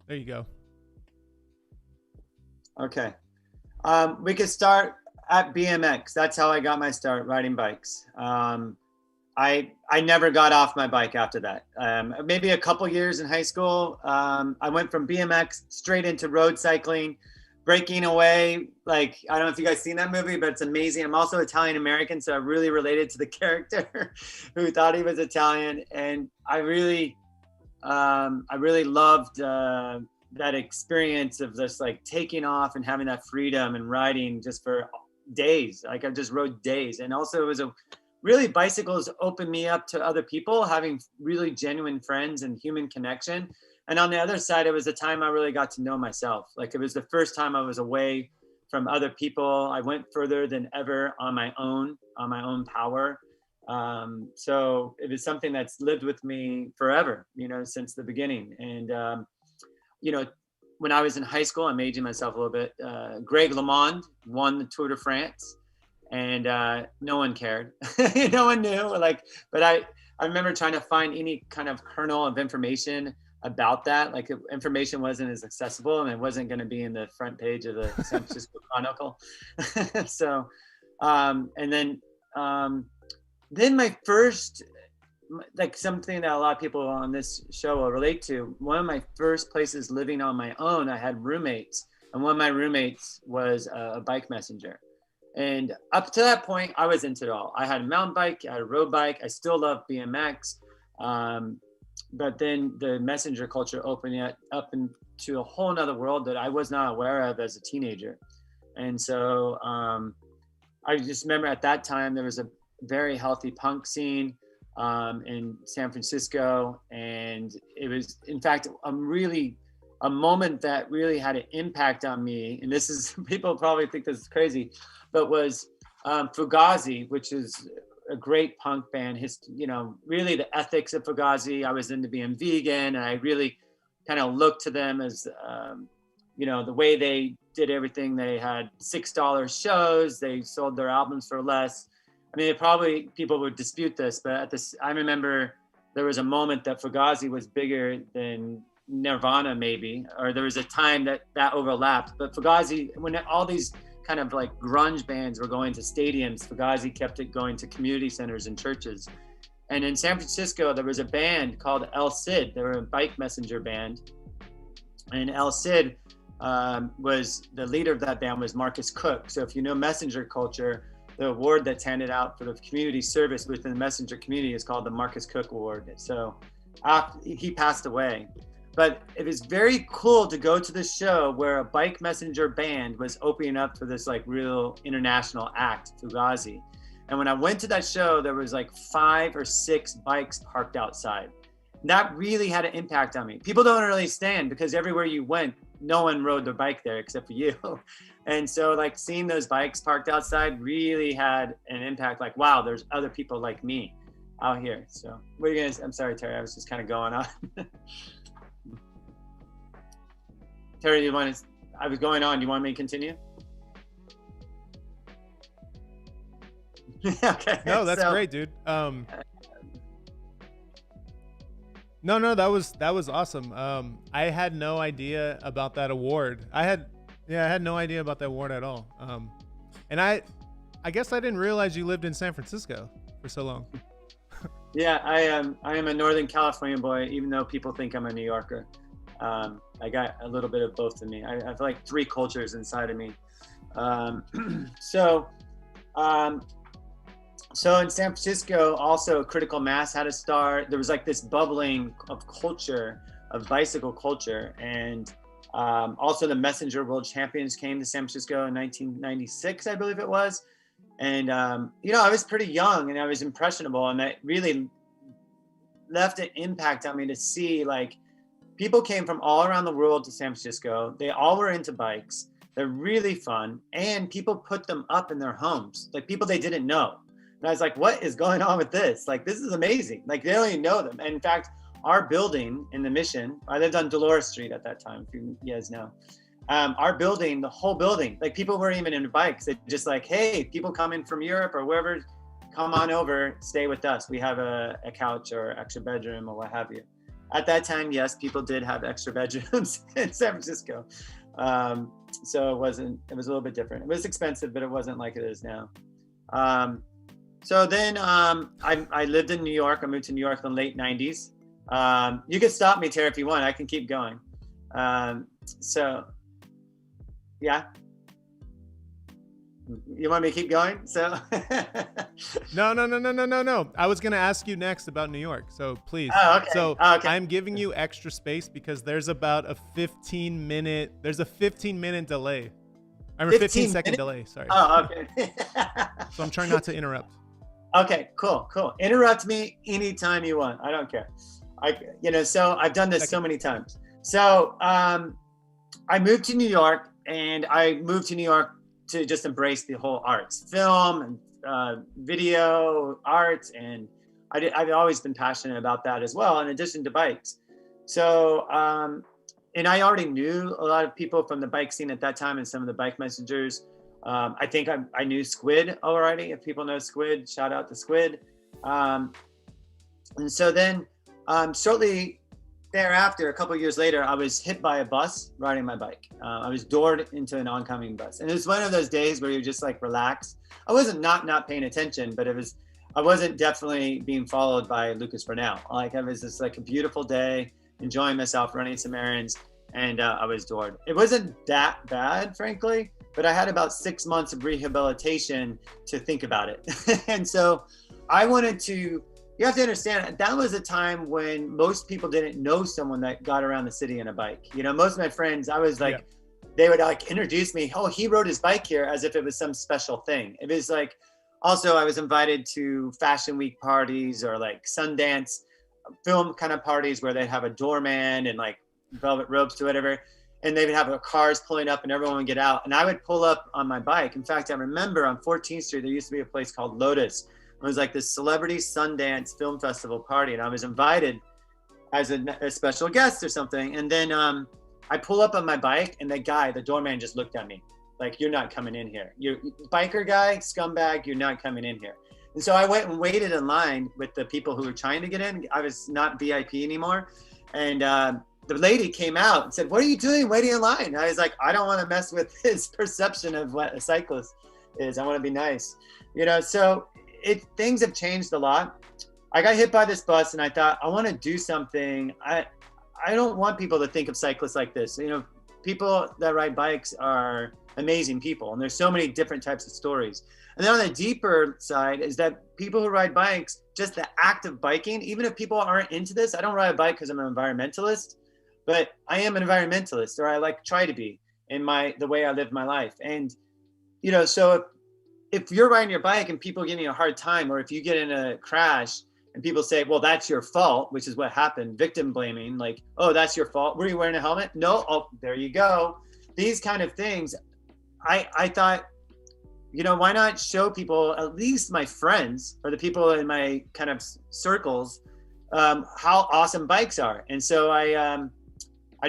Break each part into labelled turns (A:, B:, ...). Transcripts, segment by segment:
A: There you go.
B: Okay. We could start at BMX. That's how I got my start riding bikes. I never got off my bike after that. Maybe a couple years in high school. I went from BMX straight into road cycling, breaking away. Like, I don't know if you guys seen that movie, but it's amazing. I'm also Italian American, so I really related to the character who thought he was Italian, and I really loved that experience of just like taking off and having that freedom and riding just for days. Like I just rode days, and also it was a really bicycles opened me up to other people, having really genuine friends and human connection. And on the other side, it was the time I really got to know myself. Like it was the first time I was away from other people. I went further than ever on my own power. So it was something that's lived with me forever, since the beginning. And, you know, when I was in high school, I'm aging myself a little bit. Greg LeMond won the Tour de France, and no one cared. No one knew. But I remember trying to find any kind of kernel of information about that. Like information wasn't as accessible, and it wasn't going to be in the front page of the San Francisco Chronicle. So, and then my first, like something that a lot of people on this show will relate to, one of my first places living on my own, I had roommates, and one of my roommates was a bike messenger. And up to that point, I was into it all. I had a mountain bike, I had a road bike, I still love BMX. But then the messenger culture opened it up into a whole nother world that I was not aware of as a teenager. And so I just remember at that time, there was a very healthy punk scene in San Francisco. And it was, in fact, a moment that really had an impact on me. And this is, people probably think this is crazy, but was Fugazi, which is a great punk band. Really the ethics of Fugazi. I was into being vegan, and I really kind of looked to them as, the way they did everything. They had $6 shows. They sold their albums for less. I mean, probably people would dispute this, but I remember there was a moment that Fugazi was bigger than Nirvana, maybe, or there was a time that overlapped. But Fugazi, when all these kind of like grunge bands were going to stadiums, Fugazi kept it going to community centers and churches. And in San Francisco, there was a band called El Cid. They were a bike messenger band. And El Cid was the leader of that band was Marcus Cook. So if you know messenger culture, the award that's handed out for the community service within the messenger community is called the Marcus Cook Award. So he passed away. But it was very cool to go to this show where a bike messenger band was opening up for this like real international act, Fugazi. And when I went to that show, there was like 5 or 6 bikes parked outside. That really had an impact on me. People don't really stand because everywhere you went, no one rode their bike there except for you. And so like seeing those bikes parked outside really had an impact. Like, wow, there's other people like me out here. So what are you I'm sorry, Terry, I was just kind of going on. Terry, I was going on. Do you want me to continue? Okay.
A: No, that's great, dude. No, that was awesome. I had no idea about that award. I had no idea about that award at all. And I guess I didn't realize you lived in San Francisco for so long.
B: Yeah, I am a Northern California boy, even though people think I'm a New Yorker. I got a little bit of both of me. I have like 3 cultures inside of me. So in San Francisco, also critical mass had a start. There was like this bubbling of culture, of bicycle culture. And also the Messenger World Champions came to San Francisco in 1996, I believe it was. And, I was pretty young and I was impressionable, and that really left an impact on me to see like people came from all around the world to San Francisco. They all were into bikes. They're really fun. And people put them up in their homes, like people they didn't know. And I was like, what is going on with this? Like, this is amazing. Like, they don't even know them. And in fact, our building in the Mission, I lived on Dolores Street at that time, if you guys know. Our building, the whole building, like people weren't even into bikes. They just like, hey, people coming from Europe or wherever, come on over, stay with us. We have a couch or extra bedroom or what have you. At that time, yes, people did have extra bedrooms in San Francisco. So it was a little bit different. It was expensive, but it wasn't like it is now. So then I lived in New York. I moved to New York in the late 90s. You can stop me, Tara, if you want. I can keep going. So, yeah. You want me to keep going? So
A: No. I was gonna ask you next about New York, so please.
B: Oh, okay.
A: So
B: Oh, okay.
A: I'm giving you extra space because there's about a 15 minute delay. I'm a 15 second delay. Sorry.
B: Oh, okay.
A: So I'm trying not to interrupt.
B: Okay, cool. Interrupt me anytime you want. I don't care. So I've done this so many times. So I moved to New York, and I moved to New York to just embrace the whole arts, film and video arts. And I've always been passionate about that as well, in addition to bikes. So, and I already knew a lot of people from the bike scene at that time and some of the bike messengers. I think I knew Squid already. If people know Squid, shout out to Squid. And so then shortly thereafter, a couple of years later, I was hit by a bus riding my bike. I was doored into an oncoming bus. And it was one of those days where you're just like relaxed. I wasn't not paying attention, but I wasn't definitely being followed by Lucas Brunelle. Like, it was just like a beautiful day, enjoying myself, running some errands, and I was doored. It wasn't that bad, frankly, but I had about 6 months of rehabilitation to think about it. And so I wanted to, you have to understand, that was a time when most people didn't know someone that got around the city on a bike. Most of my friends, I was like, they would like introduce me, oh, he rode his bike here, as if it was some special thing. It was like, also I was invited to Fashion Week parties or like Sundance film kind of parties where they'd have a doorman and like velvet ropes to whatever. And they would have cars pulling up and everyone would get out. And I would pull up on my bike. In fact, I remember on 14th Street, there used to be a place called Lotus. It was like this celebrity Sundance film festival party, and I was invited as a special guest or something. And then I pull up on my bike, and the doorman just looked at me like, you're not coming in here. You biker guy, scumbag, you're not coming in here. And so I went and waited in line with the people who were trying to get in. I was not VIP anymore. And the lady came out and said, what are you doing waiting in line? And I was like, I don't want to mess with his perception of what a cyclist is. I want to be nice. So things have changed a lot. I got hit by this bus and I thought, I want to do something. I don't want people to think of cyclists like this. People that ride bikes are amazing people, and there's so many different types of stories. And then on the deeper side is that people who ride bikes, just the act of biking, even if people aren't into this, I don't ride a bike because I'm an environmentalist, but I am an environmentalist, or I try to be in the way I live my life. And so if you're riding your bike and people give you a hard time, or if you get in a crash and people say, well, that's your fault, which is what happened, victim blaming, like, oh, that's your fault. Were you wearing a helmet? No. Oh, there you go. These kind of things. I thought, why not show people, at least my friends or the people in my kind of circles, how awesome bikes are. And so I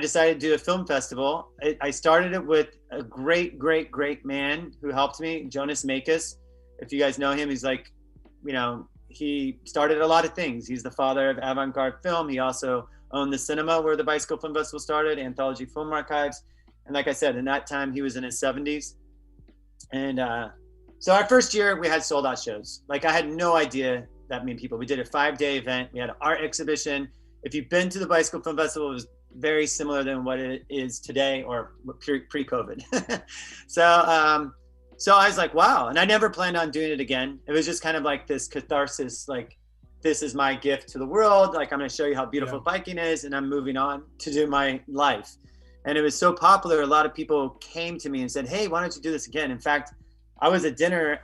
B: decided to do a film festival. I started it with a great man who helped me, Jonas Makis. If you guys know him, he's like, he started a lot of things. He's the father of avant-garde film. He also owned the cinema where the Bicycle Film Festival started, Anthology Film Archives. And like I said, in that time, he was in his 70s. And so our first year, we had sold out shows. Like, I had no idea that many people. We did a 5-day event. We had an art exhibition. If you've been to the Bicycle Film Festival, it was very similar than what it is today, or pre-COVID. So I was like, wow. And I never planned on doing it again. It was just kind of like this catharsis, like, this is my gift to the world. Like, I'm going to show you how beautiful biking is, and I'm moving on to do my life. And it was so popular, a lot of people came to me and said, hey, why don't you do this again? In fact, I was at dinner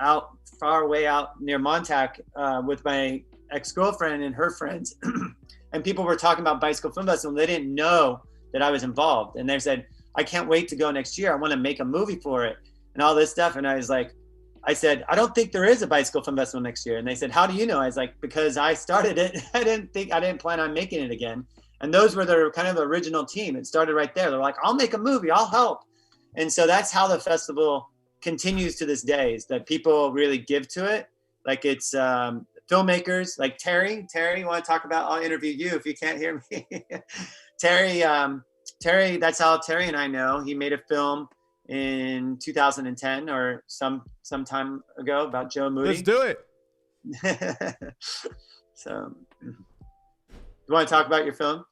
B: far away out near Montauk with my ex-girlfriend and her friends. And people were talking about Bicycle Film Festival, and they didn't know that I was involved. And they said, I can't wait to go next year. I want to make a movie for it and all this stuff. And I said, I don't think there is a Bicycle Film Festival next year. And they said, how do you know? I was like, because I started it. I didn't plan on making it again. And those were their kind of original team. It started right there. They're like, I'll make a movie, I'll help. And so that's how the festival continues to this day, is that people really give to it. Like, it's filmmakers like Terry, you want to talk about, I'll interview you if you can't hear me. Terry, that's how Terry and I know. He made a film in 2010 or some time ago about Joe Moody.
A: Let's do it.
B: So, you want to talk about your film?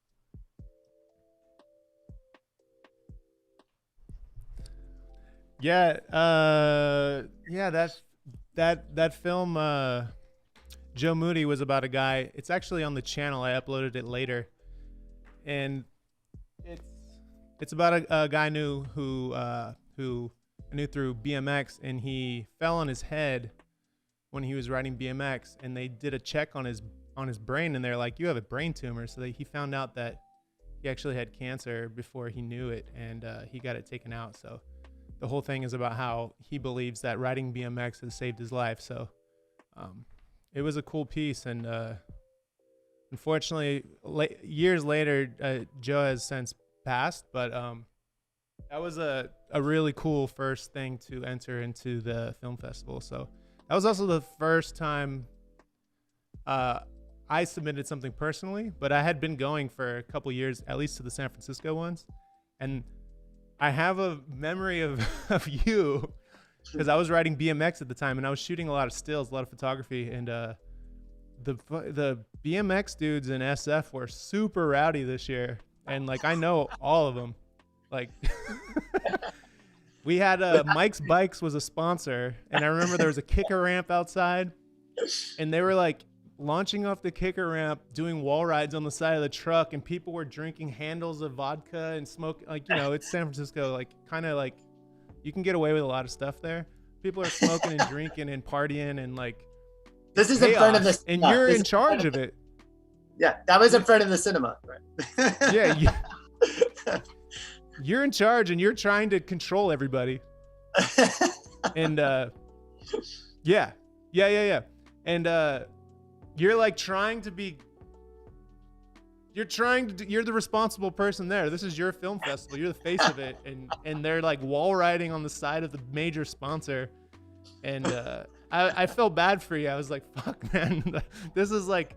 A: Yeah, that film, Joe Moody, was about a guy. It's actually on the channel. I uploaded it later, and it's about a guy who I knew through BMX, and he fell on his head when he was riding BMX, and they did a check on his brain, and they're like, "You have a brain tumor." So he found out that he actually had cancer before he knew it, and he got it taken out. So the whole thing is about how he believes that riding BMX has saved his life. So it was a cool piece, and unfortunately, years later, Joe has since passed, but that was a really cool first thing to enter into the film festival. So that was also the first time I submitted something personally, but I had been going for a couple years, at least to the San Francisco ones. And I have a memory of you, because I was riding BMX at the time, and I was shooting a lot of stills, a lot of photography, and the BMX dudes in SF were super rowdy this year, and like I know all of them. Like we had Mike's Bikes was a sponsor, and I remember there was a kicker ramp outside, and they were like launching off the kicker ramp, doing wall rides on the side of the truck, and people were drinking handles of vodka and smoking. Like, you know, it's San Francisco, like kind of like you can get away with a lot of stuff there. People are smoking and drinking and partying, and like
B: this is in front of the
A: cinema, and you're in charge of it.
B: Yeah, that was in front of the cinema, right?
A: Yeah, you're in charge, and you're trying to control everybody. And yeah, and you're like you're the responsible person there. This is your film festival. You're the face of it. And they're like wall riding on the side of the major sponsor. And I felt bad for you. I was like, fuck, man. This is like,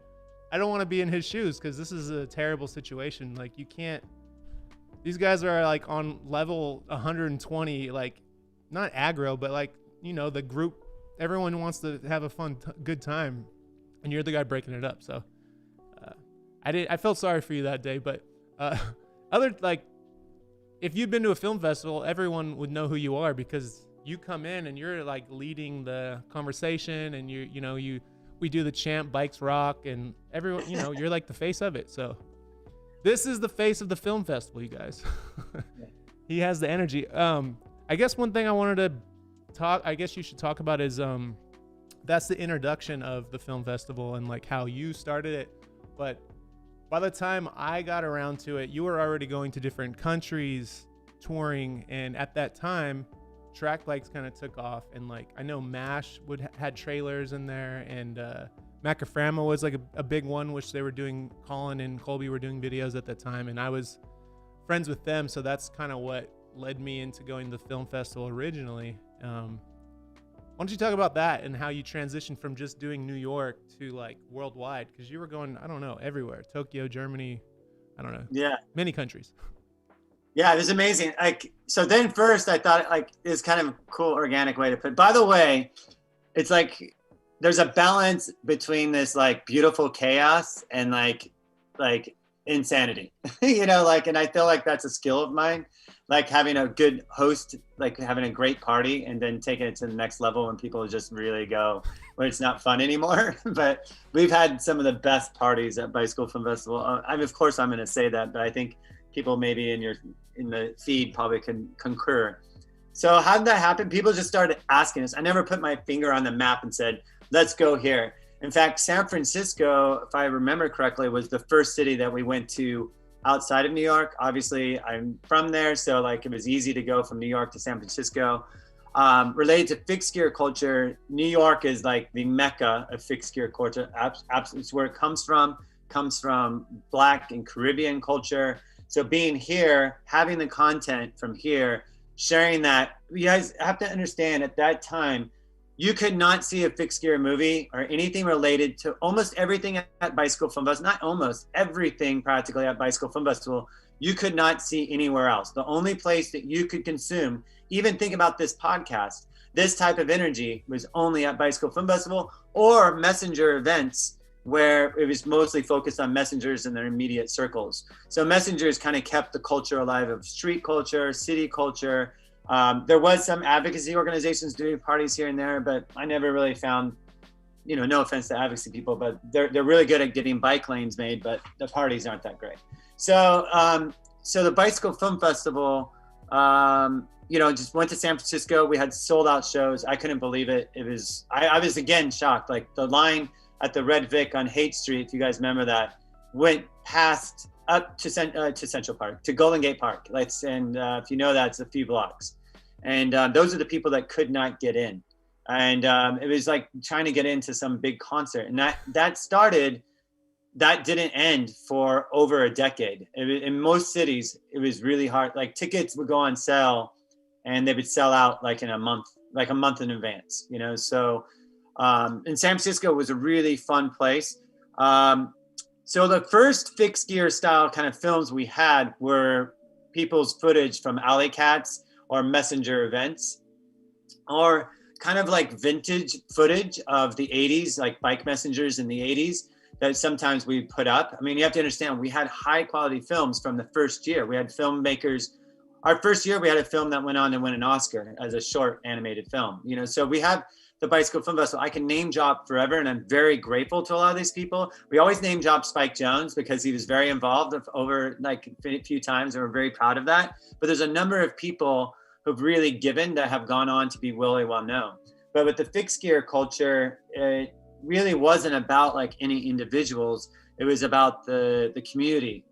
A: I don't want to be in his shoes, because this is a terrible situation. Like, you can't, these guys are like on level 120, like not aggro, but like, you know, the group, everyone wants to have a fun, good time. And you're the guy breaking it up. So I felt sorry for you that day, but if you'd been to a film festival, everyone would know who you are, because you come in and you're like leading the conversation, and we do the chant Bikes Rock, and everyone, you know, you're like the face of it. So this is the face of the film festival, you guys. He has the energy. I guess one thing I wanted to I guess you should talk about is that's the introduction of the film festival and like how you started it. But by the time I got around to it, you were already going to different countries touring. And at that time, track bikes kind of took off. And like, I know MASH had trailers in there, and Macaframa was like a big one, which they were doing, Colin and Colby were doing videos at that time. And I was friends with them. So that's kind of what led me into going to the film festival originally. Why don't you talk about that and how you transitioned from just doing New York to like worldwide? Because you were going, I don't know, everywhere. Tokyo, Germany, I don't know.
B: Yeah.
A: Many countries.
B: Yeah, it was amazing. Like, so then first I thought like it's kind of a cool organic way to put it. By the way, it's like there's a balance between this like beautiful chaos and like insanity, you know, like, and I feel like that's a skill of mine. Like having a good host, like having a great party, and then taking it to the next level when people just really go where it's not fun anymore. But we've had some of the best parties at Bicycle Film Festival. Of course, I'm going to say that, but I think people maybe in the feed probably can concur. So how did that happen? People just started asking us. I never put my finger on the map and said, let's go here. In fact, San Francisco, if I remember correctly, was the first city that we went to outside of New York. Obviously, I'm from there, so like it was easy to go from New York to San Francisco. Related to fixed gear culture, New York is like the mecca of fixed gear culture. It's where it comes from Black and Caribbean culture. So being here, having the content from here, sharing that, you guys have to understand at that time, you could not see a fixed gear movie or anything related to almost everything at Bicycle Film Festival, not almost, everything practically at Bicycle Film Festival, you could not see anywhere else. The only place that you could consume, even think about this podcast, this type of energy was only at Bicycle Film Festival or messenger events where it was mostly focused on messengers and their immediate circles. So messengers kind of kept the culture alive of street culture, city culture. There was some advocacy organizations doing parties here and there, but I never really found, you know, no offense to advocacy people, but they're really good at getting bike lanes made, but the parties aren't that great. So so the Bicycle Film Festival, you know, just went to San Francisco. We had sold out shows. I couldn't believe it. It was, I was again shocked. Like the line at the Red Vic on Haight Street, if you guys remember that, went past up to Central Park, to Golden Gate Park. And if you know that, it's a few blocks. And those are the people that could not get in. And it was like trying to get into some big concert. And that didn't end for over a decade. In most cities, it was really hard. Like tickets would go on sale and they would sell out like in a month in advance, you know? So, and San Francisco was a really fun place. So the first fixed gear style kind of films we had were people's footage from alley cats or messenger events, or kind of like vintage footage of the 80s, like bike messengers in the 80s that sometimes we put up. I mean, you have to understand, we had high quality films from the first year. We had filmmakers. Our first year, we had a film that went on to win an Oscar as a short animated film, you know, so we have the Bicycle Film Festival. I can name drop forever, and I'm very grateful to a lot of these people. We always name drop Spike Jones because he was very involved over like a few times, and we're very proud of that. But there's a number of people who've really given that have gone on to be really well known. But with the fixed gear culture, it really wasn't about like any individuals. It was about the community.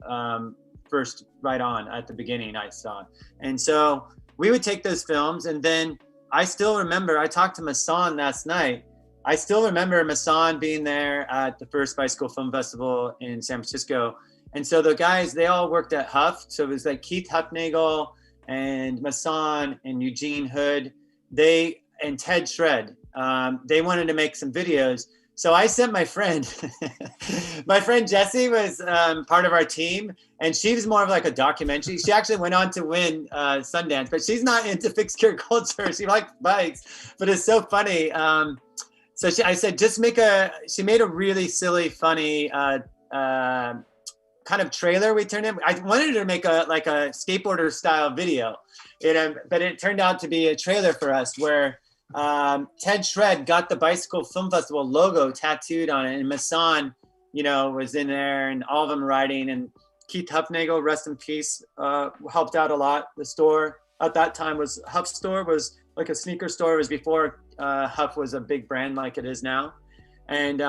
B: First, right on at the beginning, I saw. And so we would take those films, and then I still remember, I talked to Masson last night. I still remember Masson being there at the first Bicycle Film Festival in San Francisco. And so the guys, they all worked at Huff. So it was like Keith Huffnagel and Masson and Eugene Hood, and Ted Shred. They wanted to make some videos. So I sent my friend, my friend Jessie was part of our team, and she was more of like a documentary. She actually went on to win Sundance, but she's not into fixed gear culture. She likes bikes, but it's so funny. So I said, she made a really silly, funny kind of trailer we turned in. I wanted her to make a skateboarder style video, but it turned out to be a trailer for us where Ted Shred got the Bicycle Film Festival logo tattooed on it, and Masson, you know, was in there, and all of them riding, and Keith Huffnagel, rest in peace, helped out a lot. The store at that time Huff's store was like a sneaker store. It was before Huff was a big brand like it is now. And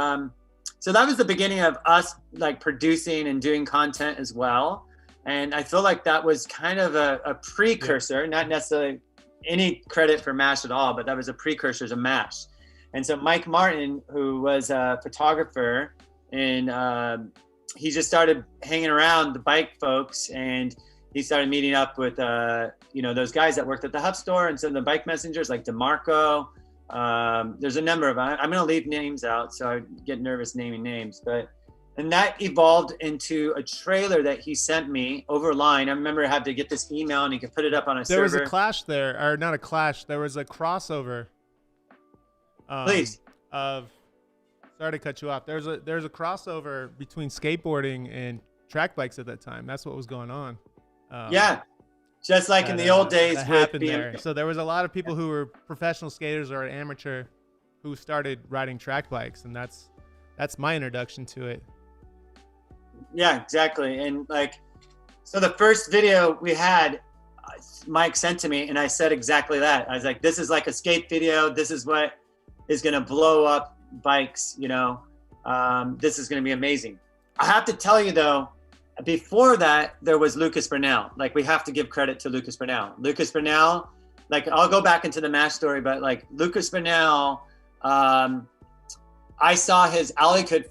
B: so that was the beginning of us like producing and doing content as well. And I feel like that was kind of a precursor, not necessarily any credit for MASH at all, but that was a precursor to MASH. And so Mike Martin, who was a photographer, and he just started hanging around the bike folks, and he started meeting up with you know, those guys that worked at the Huff store and some of the bike messengers like DeMarco. There's a number of, I'm going to leave names out, so I get nervous naming names, and that evolved into a trailer that he sent me over line. I remember I had to get this email, and he could put it up on a server.
A: There was a clash there, or not a clash. There was a crossover.
B: Please.
A: Sorry to cut you off. There's a crossover between skateboarding and track bikes at that time. That's what was going on.
B: Yeah, just like in the old days with
A: there. So there was a lot of people who were professional skaters or amateur who started riding track bikes, and that's my introduction to it.
B: Yeah, exactly. And like, so the first video we had, Mike sent to me, and I said exactly that. I was like, this is like a skate video. This is what is going to blow up bikes, you know. This is going to be amazing. I have to tell you though, before that, there was Lucas Brunelle. Like, we have to give credit to Lucas Brunelle. Lucas Brunelle, like, I'll go back into the MASH story, but like Lucas Brunelle, I saw his alley cat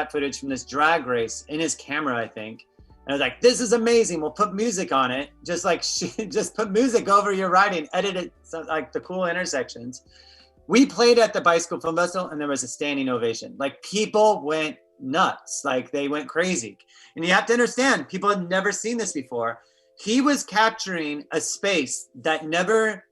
B: footage from this drag race in his camera, I think. And I was like, this is amazing. We'll put music on it. Just like, just put music over your riding, edit it, so, like the cool intersections. We played at the Bicycle Film Festival and there was a standing ovation. Like people went nuts, like they went crazy. And you have to understand, people had never seen this before. He was capturing a space that never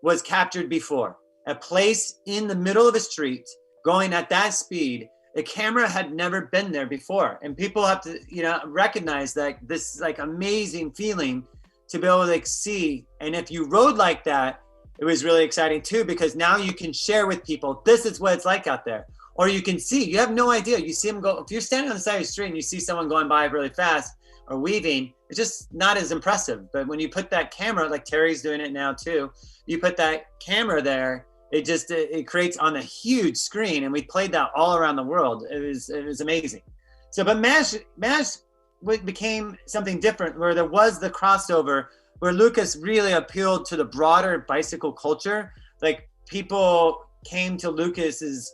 B: was captured before, a place in the middle of a street going at that speed. The camera had never been there before. And people have to, recognize that this is like amazing feeling to be able to like see. And if you rode like that, it was really exciting too, because now you can share with people, this is what it's like out there. Or you can see, you have no idea. You see them go, if you're standing on the side of the street and you see someone going by really fast or weaving, it's just not as impressive. But when you put that camera, like Terry's doing it now too, you put that camera there, it creates on a huge screen, and we played that all around the world. It was amazing. So, but MASH became something different, where there was the crossover, where Lucas really appealed to the broader bicycle culture. Like people came to Lucas's,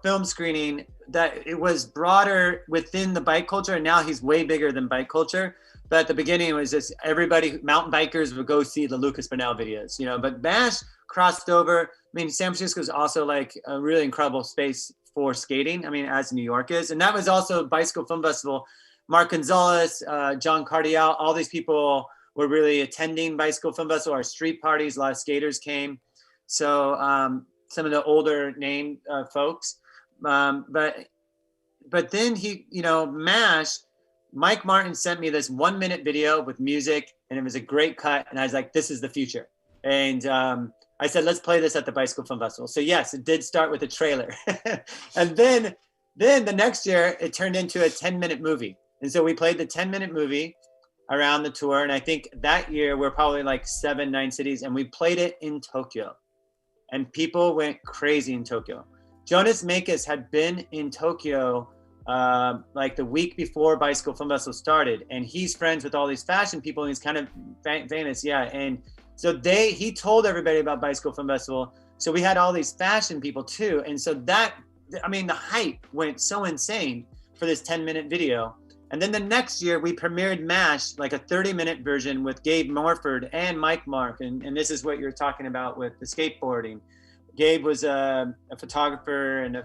B: film screening, that it was broader within the bike culture, and now he's way bigger than bike culture. But at the beginning, it was just everybody, mountain bikers would go see the Lucas Brunelle videos, but MASH crossed over. I mean, San Francisco is also like a really incredible space for skating. I mean, as New York is. And that was also Bicycle Film Festival. Mark Gonzalez, John Cardial, all these people were really attending Bicycle Film Festival, our street parties. A lot of skaters came. So some of the older name folks. But then MASH, Mike Martin sent me this 1-minute video with music, and it was a great cut. And I was like, this is the future. And I said, let's play this at the Bicycle Film Festival. So yes, it did start with a trailer. And then the next year, it turned into a 10-minute movie. And so we played the 10-minute movie around the tour. And I think that year, we're probably like 7-9 cities. And we played it in Tokyo. And people went crazy in Tokyo. Jonas Mekas had been in Tokyo like the week before Bicycle Film Festival started. And he's friends with all these fashion people, and he's kind of famous. Yeah. And so he told everybody about Bicycle Film Festival. So we had all these fashion people too. And so the hype went so insane for this 10-minute video. And then the next year we premiered MASH, like a 30-minute version with Gabe Morford and Mike Mark. And this is what you're talking about with the skateboarding. Gabe was a photographer and a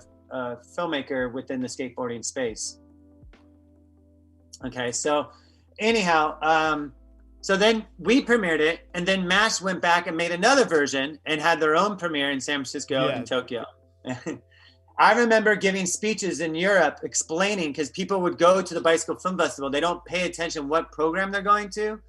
B: filmmaker within the skateboarding space. Okay, so anyhow, so then we premiered it, and then MASH went back and made another version and had their own premiere in San Francisco and Tokyo. I remember giving speeches in Europe explaining, because people would go to the Bicycle Film Festival. They don't pay attention what program they're going to.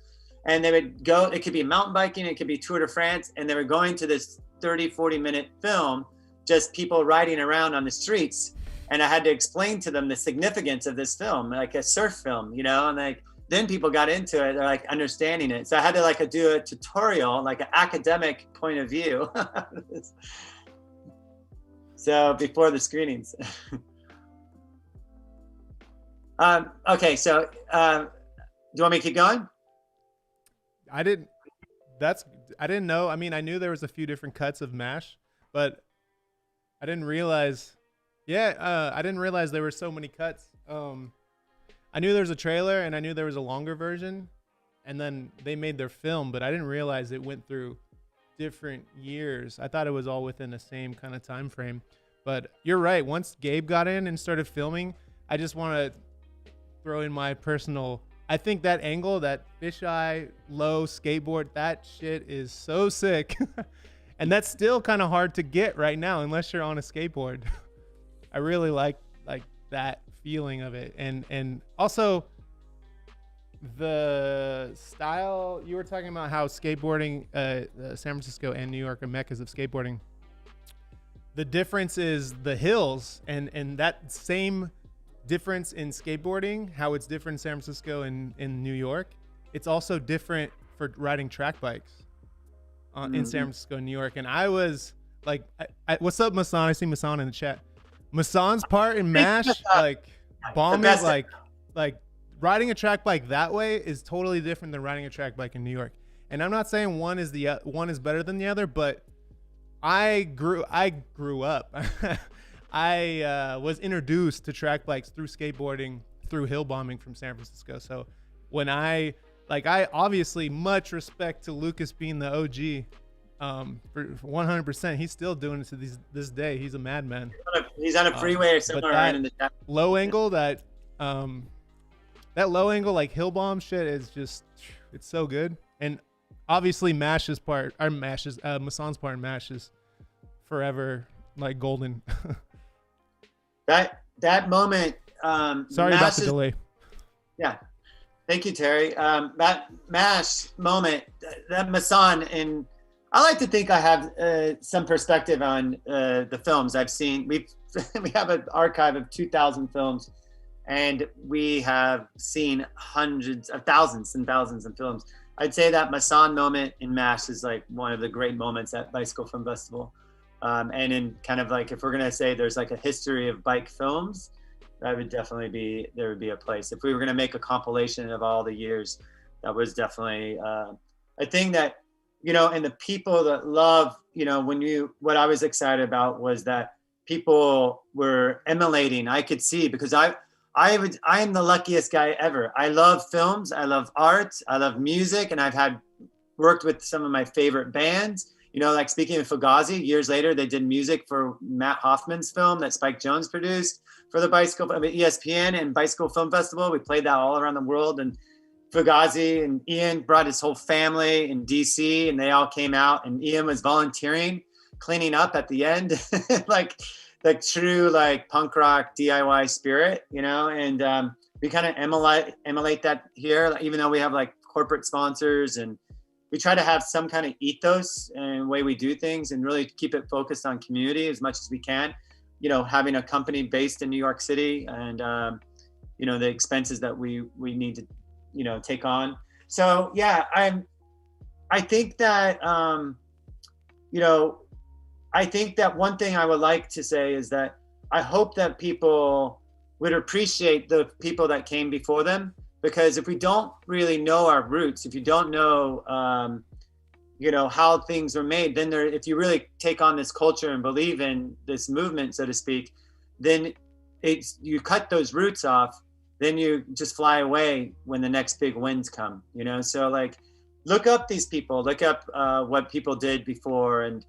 B: And they would go, it could be mountain biking, it could be Tour de France, and they were going to this 30, 40-minute film, just people riding around on the streets. And I had to explain to them the significance of this film, like a surf film, and like, then people got into it, they're like understanding it. So I had to like do a tutorial, like an academic point of view. So before the screenings. Okay, so do you want me to keep going?
A: I didn't know. I mean, I knew there was a few different cuts of MASH, but I didn't realize. I didn't realize there were so many cuts. I knew there was a trailer, and I knew there was a longer version, and then they made their film, but I didn't realize it went through different years. I thought it was all within the same kind of time frame. But you're right. Once Gabe got in and started filming, I just want to throw in my personal. I think that angle, that fisheye low skateboard, that shit is so sick. And that's still kind of hard to get right now unless you're on a skateboard. I really like that feeling of it. And also the style, you were talking about how skateboarding, San Francisco and New York are meccas of skateboarding. The difference is the hills, and that same difference in skateboarding, how it's different in San Francisco and in New York, it's also different for riding track bikes in San Francisco and New York. And I was like, what's up, Masan? I see Masan in the chat. Masan's part in MASH, like bombing, like riding a track bike that way is totally different than riding a track bike in New York. And I'm not saying one is better than the other, but I grew up. I was introduced to track bikes through skateboarding, through hill bombing from San Francisco. So when I obviously much respect to Lucas being the OG. For 100%. He's still doing it to this day. He's a madman.
B: He's on a freeway or somewhere right in the chat.
A: Low angle, that low angle like hill bomb shit is just, it's so good. And obviously Mason's part in MASH is forever like golden.
B: that moment.
A: Sorry about the delay.
B: Yeah. Thank you, Terry. That MASH moment, that Mason, and I like to think I have some perspective on the films I've seen. We have an archive of 2,000 films, and we have seen hundreds of thousands and thousands of films. I'd say that Mason moment in MASH is like one of the great moments at Bicycle Film Festival. And in kind of like, if we're gonna say there's like a history of bike films, that would definitely be, there would be a place. If we were gonna make a compilation of all the years, that was definitely a thing that, you know, and the people that love, you know, what I was excited about was that people were emulating. I could see, because I am the luckiest guy ever. I love films, I love art, I love music, and I've worked with some of my favorite bands. You know, like speaking of Fugazi, years later, they did music for Matt Hoffman's film that Spike Jonze produced for the ESPN and Bicycle Film Festival. We played that all around the world. And Fugazi and Ian brought his whole family in DC, and they all came out, and Ian was volunteering, cleaning up at the end, like true like punk rock DIY spirit, you know. And we kind of emulate that here, like, even though we have like corporate sponsors, and we try to have some kind of ethos and way we do things, and really keep it focused on community as much as we can. You know, having a company based in New York City, and you know, the expenses that we need to, you know, take on. So yeah, I think that you know, I think that one thing I would like to say is that I hope that people would appreciate the people that came before them, because if we don't really know our roots, if you don't know you know, how things were made, then if you really take on this culture and believe in this movement, so to speak, then you cut those roots off, then you just fly away when the next big winds come, you know? So like, look up these people, look up what people did before. And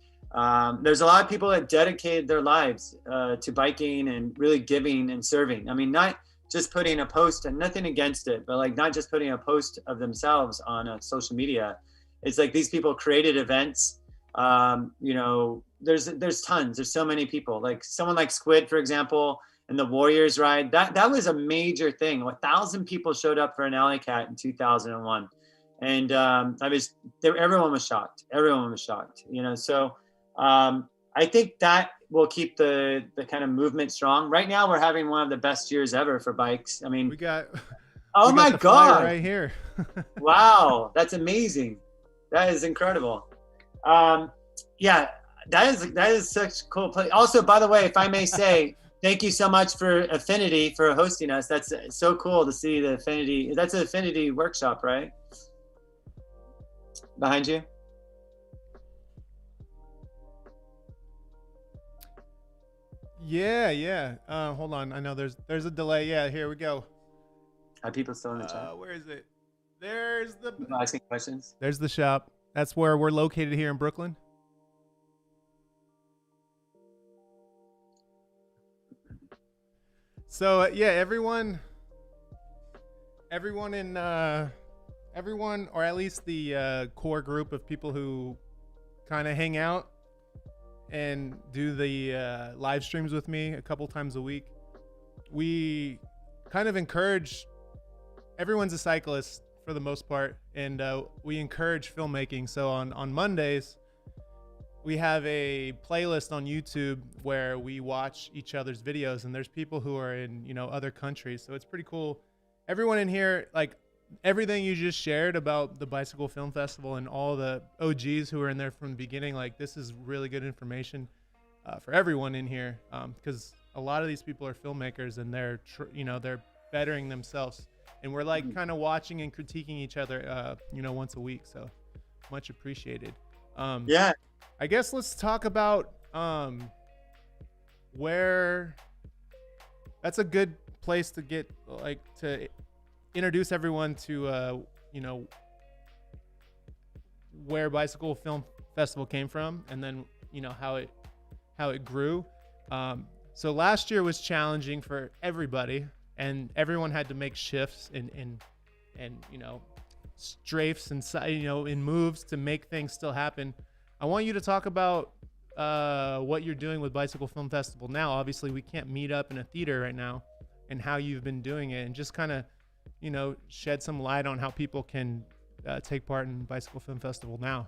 B: there's a lot of people that dedicated their lives to biking and really giving and serving. I mean, not just putting a post, and nothing against it, but like not just putting a post of themselves on social media. It's like these people created events. You know, there's tons, there's so many people, like someone like Squid, for example, and the Warriors ride, that was a major thing. 1,000 people showed up for an Alley Cat in 2001. And everyone was shocked. Everyone was shocked, you know? So I think that will keep the kind of movement strong. Right now, we're having one of the best years ever for bikes. I mean, oh my God,
A: right here.
B: Wow, that's amazing. That is incredible. Yeah, that is such a cool place. Also, by the way, if I may say, thank you so much for Affinity for hosting us. That's so cool to see the Affinity. That's an Affinity workshop, right? Behind you.
A: Yeah. Hold on. I know there's a delay. Yeah, here we go.
B: Are people still in the chat?
A: Where is it? There's the
B: asking questions.
A: There's the shop. That's where we're located here in Brooklyn. So yeah, everyone in everyone, or at least the core group of people who kind of hang out and do the live streams with me a couple times a week, we kind of encourage, everyone's a cyclist for the most part, and we encourage filmmaking. So on Mondays, we have a playlist on YouTube where we watch each other's videos, and there's people who are in, you know, other countries. So it's pretty cool. Everyone in here, like everything you just shared about the Bicycle Film Festival and all the OGs who were in there from the beginning, like this is really good information for everyone in here, because a lot of these people are filmmakers, and they're bettering themselves, and we're like kind of watching and critiquing each other, you know, once a week. So much appreciated.
B: Yeah.
A: I guess let's talk about where that's a good place to get, like, to introduce everyone to you know, where Bicycle Film festival came from, and then how it grew. So last year was challenging for everybody, and everyone had to make shifts and strafes and in moves to make things still happen. I want you to talk about what you're doing with Bicycle Film Festival now. Obviously, we can't meet up in a theater right now, and how you've been doing it, and just kind of shed some light on how people can take part in Bicycle Film Festival now.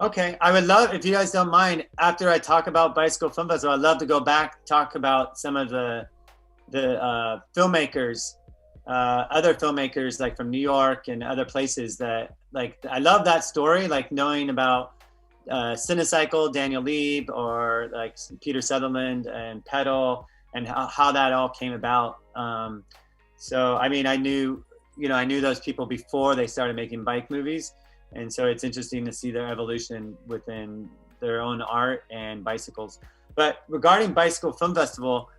B: Okay, I would love, if you guys don't mind, after I talk about Bicycle Film Festival, I'd love to go back, talk about some of the filmmakers, other filmmakers like from New York and other places that, like, I love that story, like knowing about Cinecycle, Daniel Lieb, or like Peter Sutherland and Pedal, and how that all came about. So, I mean, I knew those people before they started making bike movies. And so it's interesting to see their evolution within their own art and bicycles. But regarding Bicycle Film Festival,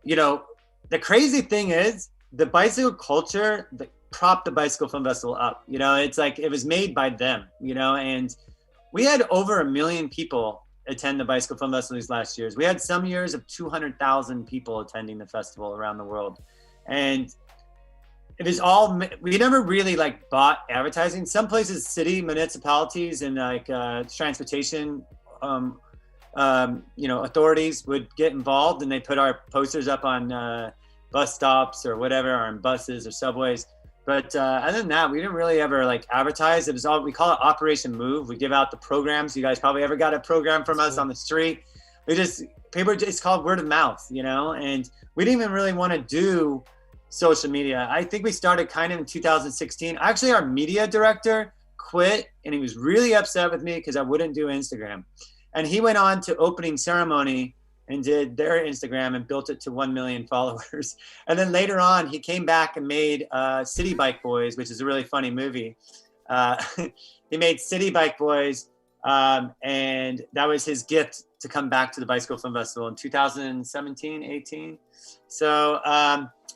B: the crazy thing is the bicycle culture that propped the Bicycle Film Festival up. It's like it was made by them, and we had over 1 million people attend the Bicycle Film Festival these last years. We had some years of 200,000 people attending the festival around the world. And it was all, we never really like bought advertising. Some places, city, municipalities, and like transportation, authorities would get involved, and they put our posters up on bus stops or whatever, or on buses or subways. But other than that, we didn't really ever like advertise. It was all, we call it Operation Move. We give out the programs. You guys probably ever got a program from us on the street. It's called word of mouth, and we didn't even really want to do social media. I think we started kind of in 2016. Actually, our media director quit, and he was really upset with me because I wouldn't do Instagram. And he went on to Opening Ceremony and did their Instagram and built it to 1 million followers. And then later on, he came back and made City Bike Boys, which is a really funny movie. He made City Bike Boys, and that was his gift to come back to the Bicycle Film Festival in 2017, 18. So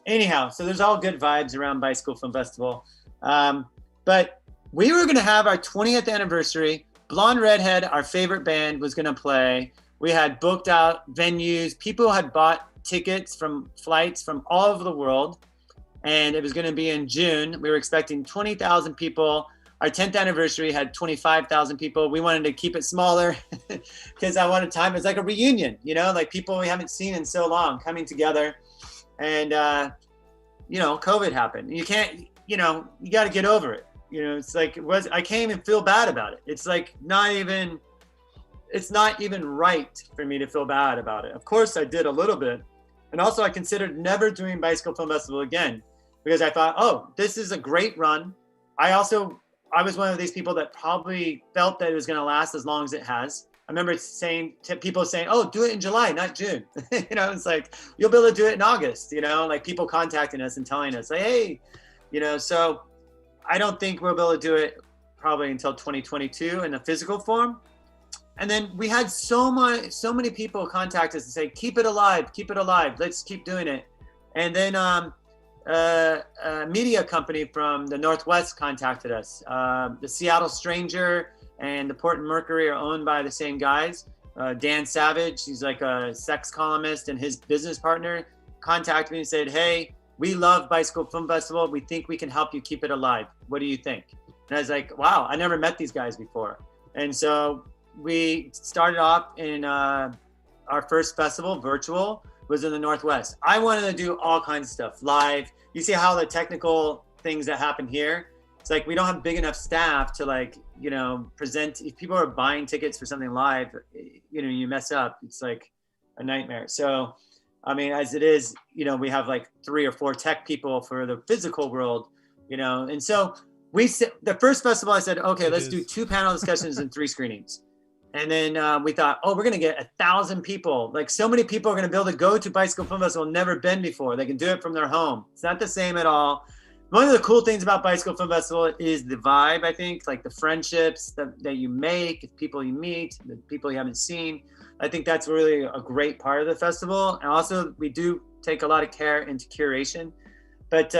B: anyhow, so there's all good vibes around Bicycle Film Festival. But we were going to have our 20th anniversary. Blonde Redhead, our favorite band, was going to play. We had booked out venues. People had bought tickets from flights from all over the world. And it was going to be in June. We were expecting 20,000 people. Our 10th anniversary had 25,000 people. We wanted to keep it smaller because I wanted time. It's like a reunion, like people we haven't seen in so long coming together. And, COVID happened. You can't, you got to get over it. It's like, I can't even feel bad about it. It's like it's not even right for me to feel bad about it. Of course I did a little bit. And also I considered never doing Bicycle Film Festival again because I thought, oh, this is a great run. I was one of these people that probably felt that it was going to last as long as it has. I remember people saying, oh, do it in July, not June. It's like, you'll be able to do it in August, like people contacting us and telling us, like, hey, so I don't think we'll be able to do it probably until 2022 in a physical form. And then we had so many people contact us and say, keep it alive, let's keep doing it. And then a media company from the Northwest contacted us. The Seattle Stranger and the Portland Mercury are owned by the same guys. Dan Savage, he's like a sex columnist, and his business partner contacted me and said, hey, we love Bicycle Film Festival. We think we can help you keep it alive. What do you think? And I was like, wow, I never met these guys before. And so we started off in our first festival, virtual, was in the Northwest. I wanted to do all kinds of stuff, live. You see how the technical things that happen here, it's like we don't have big enough staff to present. If people are buying tickets for something live, you mess up. It's like a nightmare. So, I mean, as it is, we have like 3 or 4 tech people for the physical world, and so the first festival I said, okay, let's do 2 panel discussions and 3 screenings. And then we thought, oh, we're going to get 1,000 people. Like so many people are going to be able to go to Bicycle Film Festival, never been before. They can do it from their home. It's not the same at all. One of the cool things about Bicycle Film Festival is the vibe, I think, like the friendships that you make, the people you meet, the people you haven't seen. I think that's really a great part of the festival. And also we do take a lot of care into curation. But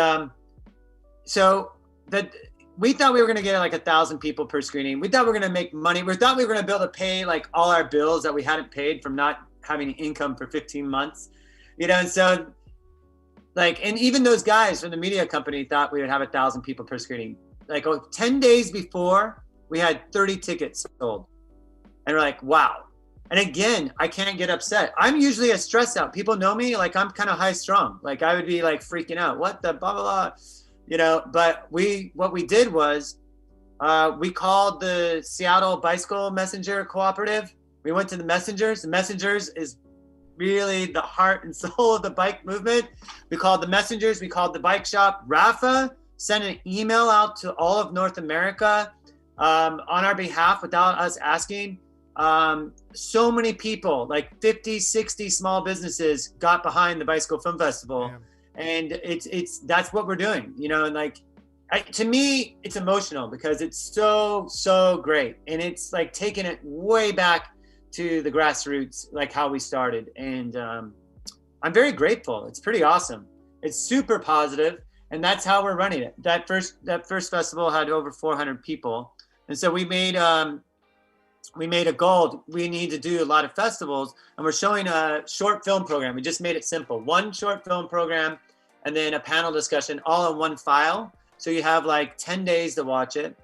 B: so that we thought we were going to get like 1,000 people per screening. We thought we were going to make money. We thought we were going to be able to pay like all our bills that we hadn't paid from not having income for 15 months, and so like, and even those guys from the media company thought we would have 1,000 people per screening. Like 10 days before, we had 30 tickets sold. And we're like, wow. And again, I can't get upset. I'm usually a stress out. People know me, like I'm kind of high strung. Like I would be like freaking out. What the blah, blah, blah, but what we did was we called the Seattle Bicycle Messenger Cooperative. We went to the Messengers. The Messengers is really the heart and soul of the bike movement. We called the Messengers. We called the bike shop. Rafa sent an email out to all of North America on our behalf without us asking. So many people, like 50, 60 small businesses got behind the Bicycle Film Festival. Yeah. And that's what we're doing, and like, to me, it's emotional because it's so great. And it's like taking it way back to the grassroots, like how we started. And I'm very grateful. It's pretty awesome. It's super positive, and that's how we're running it. That first festival had over 400 people. And so we made a goal. We need to do a lot of festivals, and we're showing a short film program. We just made it simple. One short film program and then a panel discussion all in one file. So you have like 10 days to watch it.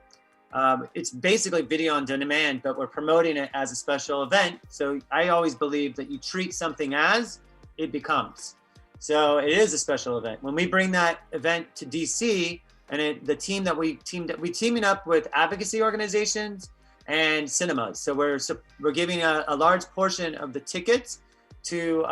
B: It's basically video on demand, but we're promoting it as a special event. So I always believe that you treat something as it becomes. So it is a special event. When we bring that event to DC, and we teaming up with advocacy organizations and cinemas. So we're giving a large portion of the tickets to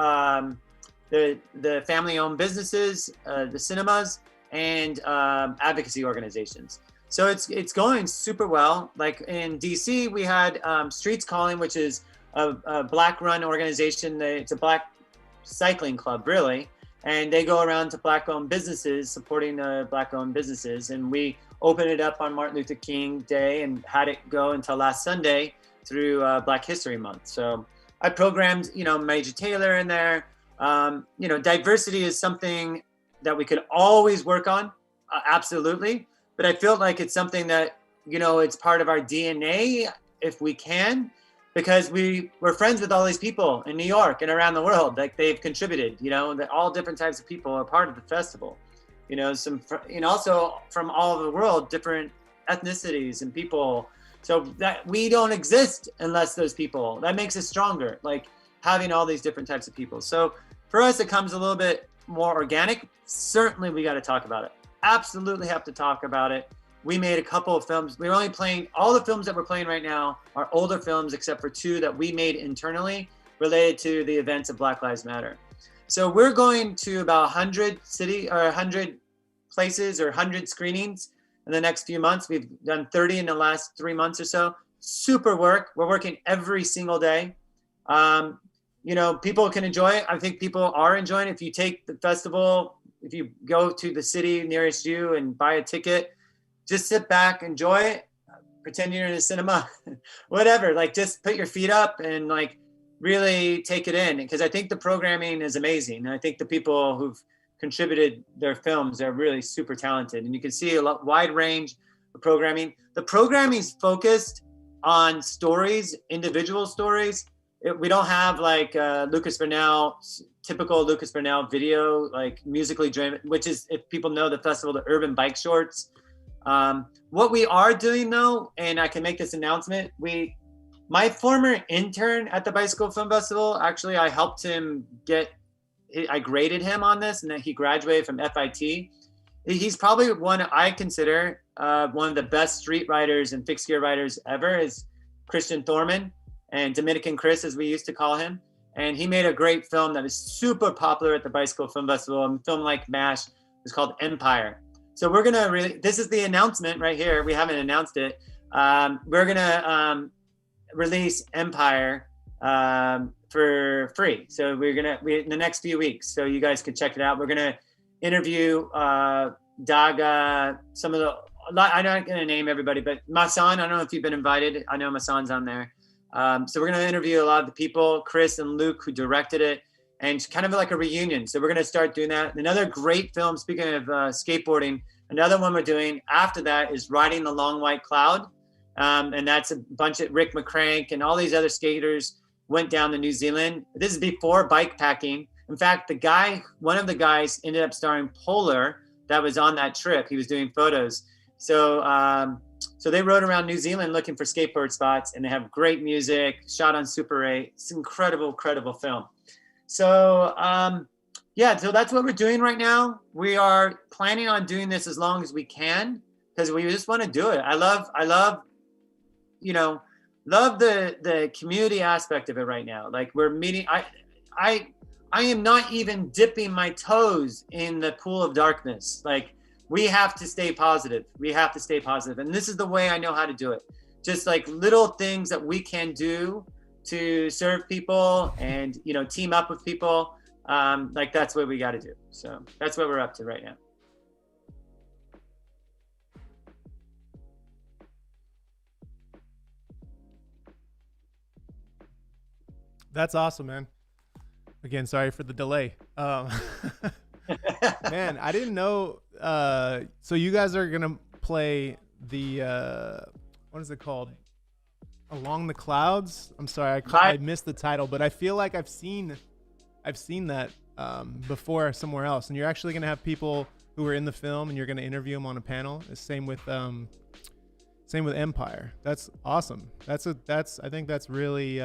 B: the family-owned businesses, the cinemas, and advocacy organizations. So it's going super well. Like in DC, we had Streets Calling, which is a Black-run organization. It's a Black cycling club, really. And they go around to Black-owned businesses, supporting Black-owned businesses. And we opened it up on Martin Luther King Day and had it go until last Sunday through Black History Month. So I programmed, Major Taylor in there. Diversity is something that we could always work on, absolutely. But I feel like it's something that, it's part of our DNA if we can, because we're friends with all these people in New York and around the world. Like they've contributed, that all different types of people are part of the festival. Also from all over the world, different ethnicities and people. So that we don't exist unless those people. That makes us stronger, like having all these different types of people. So for us, it comes a little bit more organic. Certainly, we got to talk about it. Absolutely have to talk about it. We made a couple of films. We're only playing, all the films that we're playing right now are older films, except for 2 that we made internally related to the events of Black Lives Matter. So we're going to about 100 places or 100 screenings in the next few months. We've done 30 in the last 3 months or so. Super work. We're working every single day. People can enjoy it. I think people are enjoying it. If you take the festival, if you go to the city nearest you and buy a ticket, just sit back, enjoy it, pretend you're in a cinema, whatever. Like just put your feet up and like really take it in, because I think the programming is amazing. And I think the people who've contributed their films are really super talented. And you can see a wide range of programming. The programming is focused on stories, individual stories. We don't have like typical Lucas Brunelle video, like musically driven, which is, if people know the festival, the urban bike shorts. What we are doing though, and I can make this announcement, my former intern at the Bicycle Film Festival, actually I helped him I graded him on this, and then he graduated from FIT. He's probably one I consider one of the best street riders and fixed gear riders ever, is Christian Thorman, and Dominican Chris, as we used to call him. And he made a great film that is super popular at the Bicycle Film Festival, and film like MASH. It's called Empire. So we're gonna this is the announcement right here. We haven't announced it. We're gonna release Empire for free. So we in the next few weeks, so you guys can check it out. We're gonna interview Daga, I'm not gonna name everybody, but Masan, I don't know if you've been invited. I know Masan's on there. So we're gonna interview a lot of the people, Chris and Luke, who directed it, and kind of like a reunion. So we're gonna start doing that. Another great film, speaking of skateboarding, Another one we're doing after that is Riding the Long White Cloud. And that's a bunch of Rick McCrank and all these other skaters went down to New Zealand. This is before bike packing. In fact, one of the guys ended up starring Polar that was on that trip. He was doing photos. So they rode around New Zealand looking for skateboard spots, and they have great music, shot on Super 8. It's an incredible film. So so that's what we're doing right now. We are planning on doing this as long as we can because we just want to do it. I love the community aspect of it right now. Like we're meeting, I am not even dipping my toes in the pool of darkness. Like we have to stay positive. And this is the way I know how to do it. Just like little things that we can do to serve people and, team up with people. Like that's what we got to do. So that's what we're up to right now.
A: That's awesome, man. Again, sorry for the delay. Man, I didn't know. So you guys are gonna play the what is it called? Along the Clouds. I'm sorry, I missed the title, but I feel like I've seen that before somewhere else. And you're actually gonna have people who are in the film, and you're gonna interview them on a panel. Same with Empire. That's awesome. I think that's really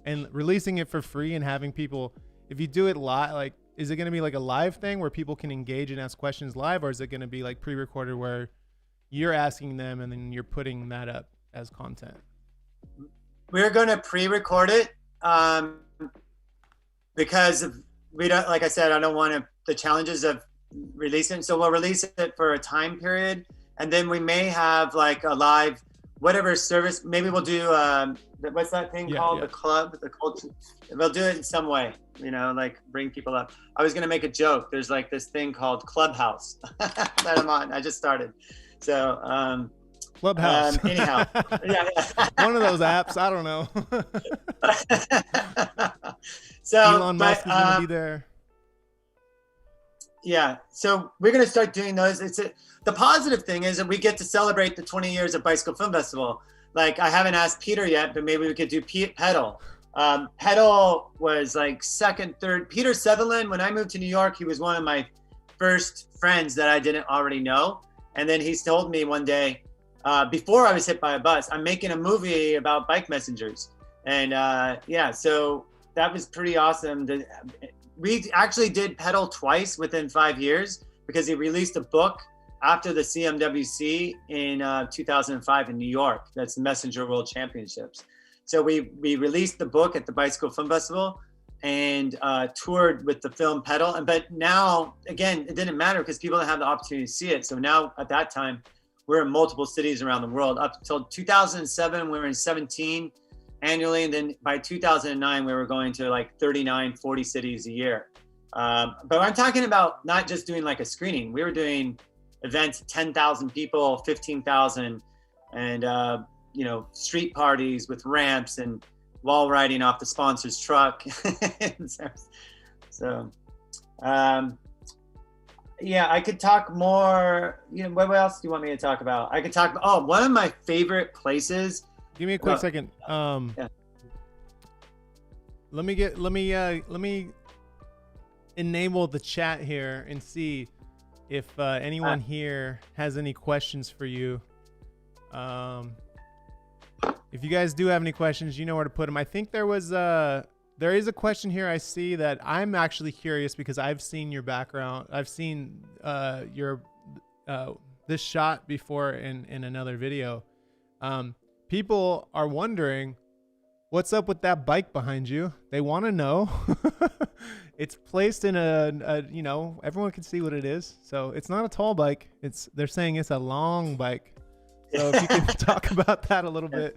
A: and releasing it for free and having people. If you do it live, like, is it going to be like a live thing where people can engage and ask questions live, or is it going to be like pre-recorded where you're asking them and then you're putting that up as content?
B: We're going to pre-record it because we don't, like I said, I don't want the challenges of releasing. So we'll release it for a time period, and then we may have like a live, whatever service. Maybe we'll do what's that thing called? The club, the culture. We'll do it in some way, like bring people up. I was gonna make a joke. There's like this thing called Clubhouse that I'm on. I just started. So
A: Clubhouse.
B: Anyhow,
A: one of those apps. I don't know.
B: So
A: Elon Musk is gonna be there.
B: Yeah, so we're gonna start doing those. The positive thing is that we get to celebrate the 20 years of Bicycle Film Festival. Like I haven't asked Peter yet, but maybe we could do Pedal. Pedal was like second, third. Peter Sutherland, when I moved to New York, he was one of my first friends that I didn't already know. And then he told me one day, before I was hit by a bus, I'm making a movie about bike messengers. And so that was pretty awesome. We actually did Pedal twice within 5 years because he released a book after the CMWC in 2005 in New York. That's the Messenger World Championships. So we released the book at the Bicycle Film Festival and toured with the film Pedal. But now, again, it didn't matter because people didn't have the opportunity to see it. So now at that time, we're in multiple cities around the world. Up until 2007, we were in 17 annually. And then by 2009, we were going to like 39, 40 cities a year. But I'm talking about not just doing like a screening. We were doing events, 10,000 people, 15,000, and street parties with ramps and wall riding off the sponsor's truck. So, I could talk more. What else do you want me to talk about? I could talk about, one of my favorite places.
A: Give me a quick second. Let me enable the chat here and see if anyone here has any questions for you. If you guys do have any questions, you know where to put them. I think there is a question here I see that I'm actually curious because I've seen your background. I've seen this shot before in another video. People are wondering, what's up with that bike behind you? They want to know. It's placed in everyone can see what it is. So it's not a tall bike. They're saying it's a long bike. So if you can talk about that a little bit.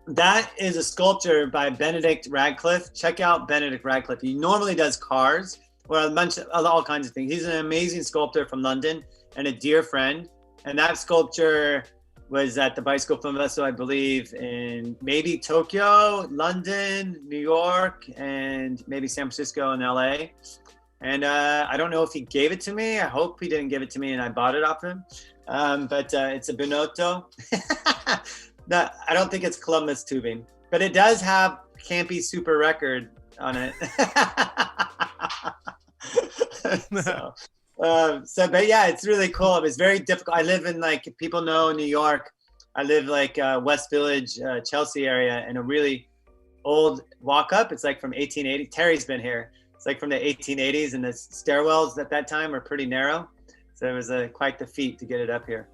B: That is a sculpture by Benedict Radcliffe. Check out Benedict Radcliffe. He normally does cars or a bunch of all kinds of things. He's an amazing sculptor from London and a dear friend. And that sculpture was at the Bicycle Film Festival, I believe, in maybe Tokyo, London, New York, and maybe San Francisco and LA. And I don't know if he gave it to me. I hope he didn't give it to me and I bought it off him. But it's a Binotto. No, I don't think it's Columbus tubing, but it does have Campy Super Record on it. But yeah, it's really cool. It was very difficult. I live in, like, if people know New York, I live like West Village, Chelsea area, in a really old walk up. It's like from 1880. Terry's been here. It's like from the 1880s, and the stairwells at that time were pretty narrow. So it was quite the feat to get it up here.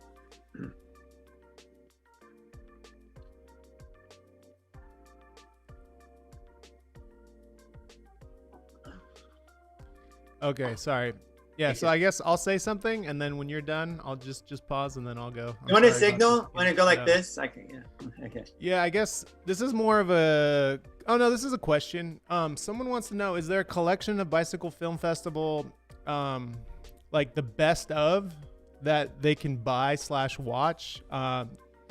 A: Okay, sorry. Yeah, so I guess I'll say something, and then when you're done, I'll just pause, and then I'll go.
B: You want to signal? Want to go like this? I can. Yeah. Okay.
A: Yeah, I guess this is more of a. Oh no, this is a question. Someone wants to know: is there a collection of Bicycle Film Festival, like the best of, that they can buy/watch? I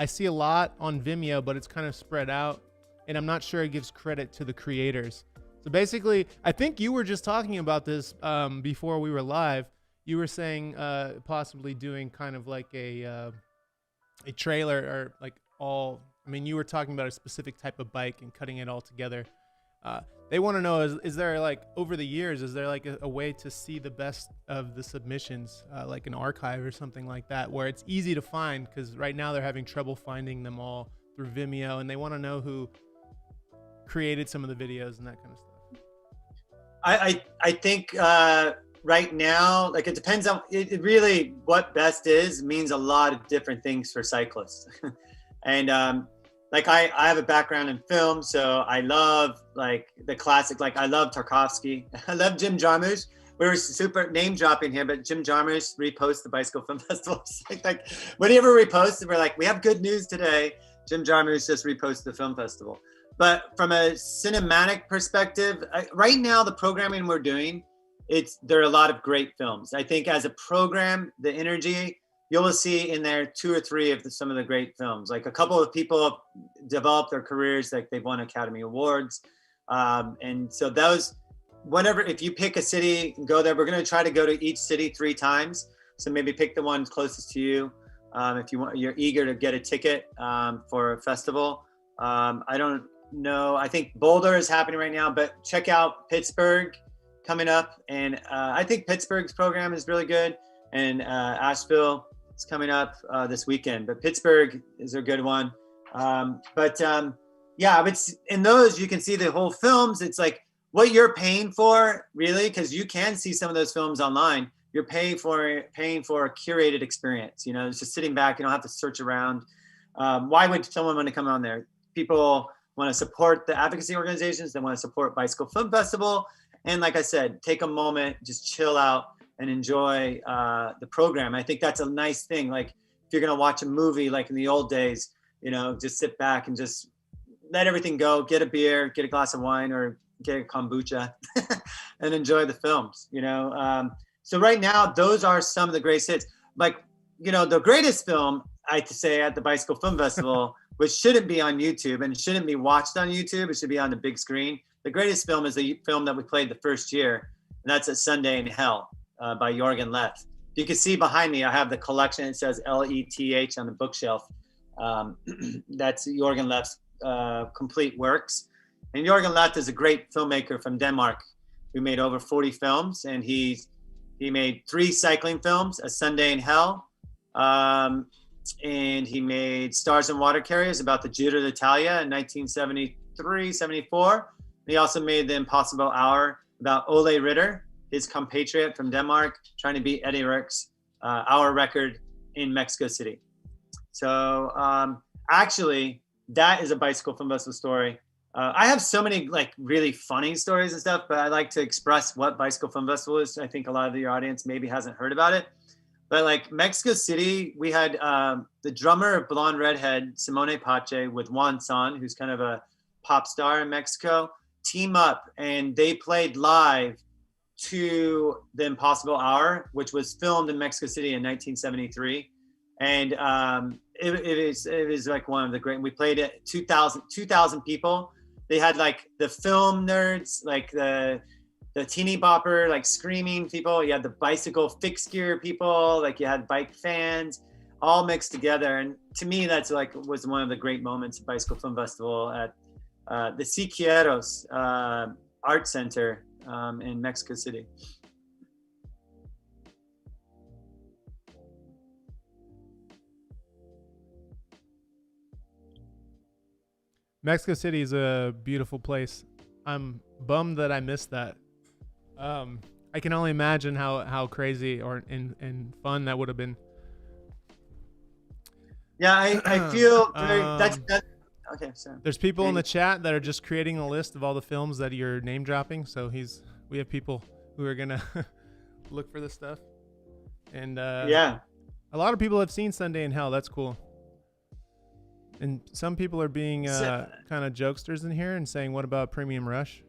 A: see a lot on Vimeo, but it's kind of spread out, and I'm not sure it gives credit to the creators. So basically, I think you were just talking about this before we were live. You were saying possibly doing kind of like a trailer, or like all. I mean, you were talking about a specific type of bike and cutting it all together. They want to know: is there, like, over the years, is there like a way to see the best of the submissions, like an archive or something like that, where it's easy to find? Because right now they're having trouble finding them all through Vimeo, and they want to know who created some of the videos and that kind of stuff.
B: I think right now, like, it depends on it really. What best is means a lot of different things for cyclists. And like I have a background in film, so I love, like, the classic. Like, I love Tarkovsky. I love Jim Jarmusch. We were super name dropping here, but Jim Jarmusch reposts the Bicycle Film Festival. Like whenever we post, we're like, we have good news today. Jim Jarmusch just reposted the film festival. But from a cinematic perspective, right now, the programming we're doing, there are a lot of great films. I think as a program, the energy, you'll see in there 2 or 3 of some of the great films. Like, a couple of people have developed their careers, like they've won Academy Awards. And so those, whatever, if you pick a city and go there, we're going to try to go to each city 3 times. So maybe pick the one closest to you. If you're eager to get a ticket for a festival. I don't know. I think Boulder is happening right now, but check out Pittsburgh coming up. And I think Pittsburgh's program is really good. And Asheville is coming up this weekend, but Pittsburgh is a good one. Yeah, but in those, you can see the whole films. It's like what you're paying for, really, because you can see some of those films online. You're paying for a curated experience. You know, it's just sitting back. You don't have to search around. Why would someone want to come on there? People want to support the advocacy organizations. They want to support Bicycle Film Festival. And like I said, take a moment, just chill out and enjoy the program. I think that's a nice thing. Like, if you're going to watch a movie, like in the old days, you know, just sit back and just let everything go, get a beer, get a glass of wine, or get a kombucha and enjoy the films, you know? So right now, those are some of the greatest hits. Like, you know, the greatest film, I have to say, at the Bicycle Film Festival, which shouldn't be on YouTube and shouldn't be watched on YouTube, it should be on the big screen. The greatest film is the film that we played the first year, and that's A Sunday in Hell by Jorgen Leth. You can see behind me, I have the collection. It says Leth on the bookshelf. That's Jorgen Leth's complete works. And Jorgen Leth is a great filmmaker from Denmark who made over 40 films, and he made 3 cycling films, A Sunday in Hell, and he made Stars and Water Carriers about the Giro d'Italia in 1973, 74. He also made The Impossible Hour about Ole Ritter, his compatriot from Denmark, trying to beat Eddie Ricks' hour record in Mexico City. So actually, that is a Bicycle Film Festival story. I have so many, like, really funny stories and stuff, but I like to express what Bicycle Film Festival is. I think a lot of your audience maybe hasn't heard about it. But like Mexico City, we had the drummer of Blonde Redhead, Simone Pache, with Juan Son, who's kind of a pop star in Mexico, team up, and they played live to The Impossible Hour, which was filmed in Mexico City in 1973. And it was like one of the great, we played it 2,000 people. They had like the film nerds, like the the teeny bopper, like screaming people. You had the bicycle fixed gear people, like you had bike fans, all mixed together. And to me, that's like was one of the great moments of Bicycle Film Festival at the Siqueiros Art Center in Mexico City.
A: Mexico City is a beautiful place. I'm bummed that I missed that. I can only imagine how crazy or and fun that would have been.
B: Yeah, I feel very, that's okay. So
A: there's people in the chat that are just creating a list of all the films that you're name dropping. So we have people who are gonna look for this stuff. And
B: yeah,
A: a lot of people have seen Sunday in Hell. That's cool. And some people are being kind of jokesters in here and saying, "What about Premium Rush?"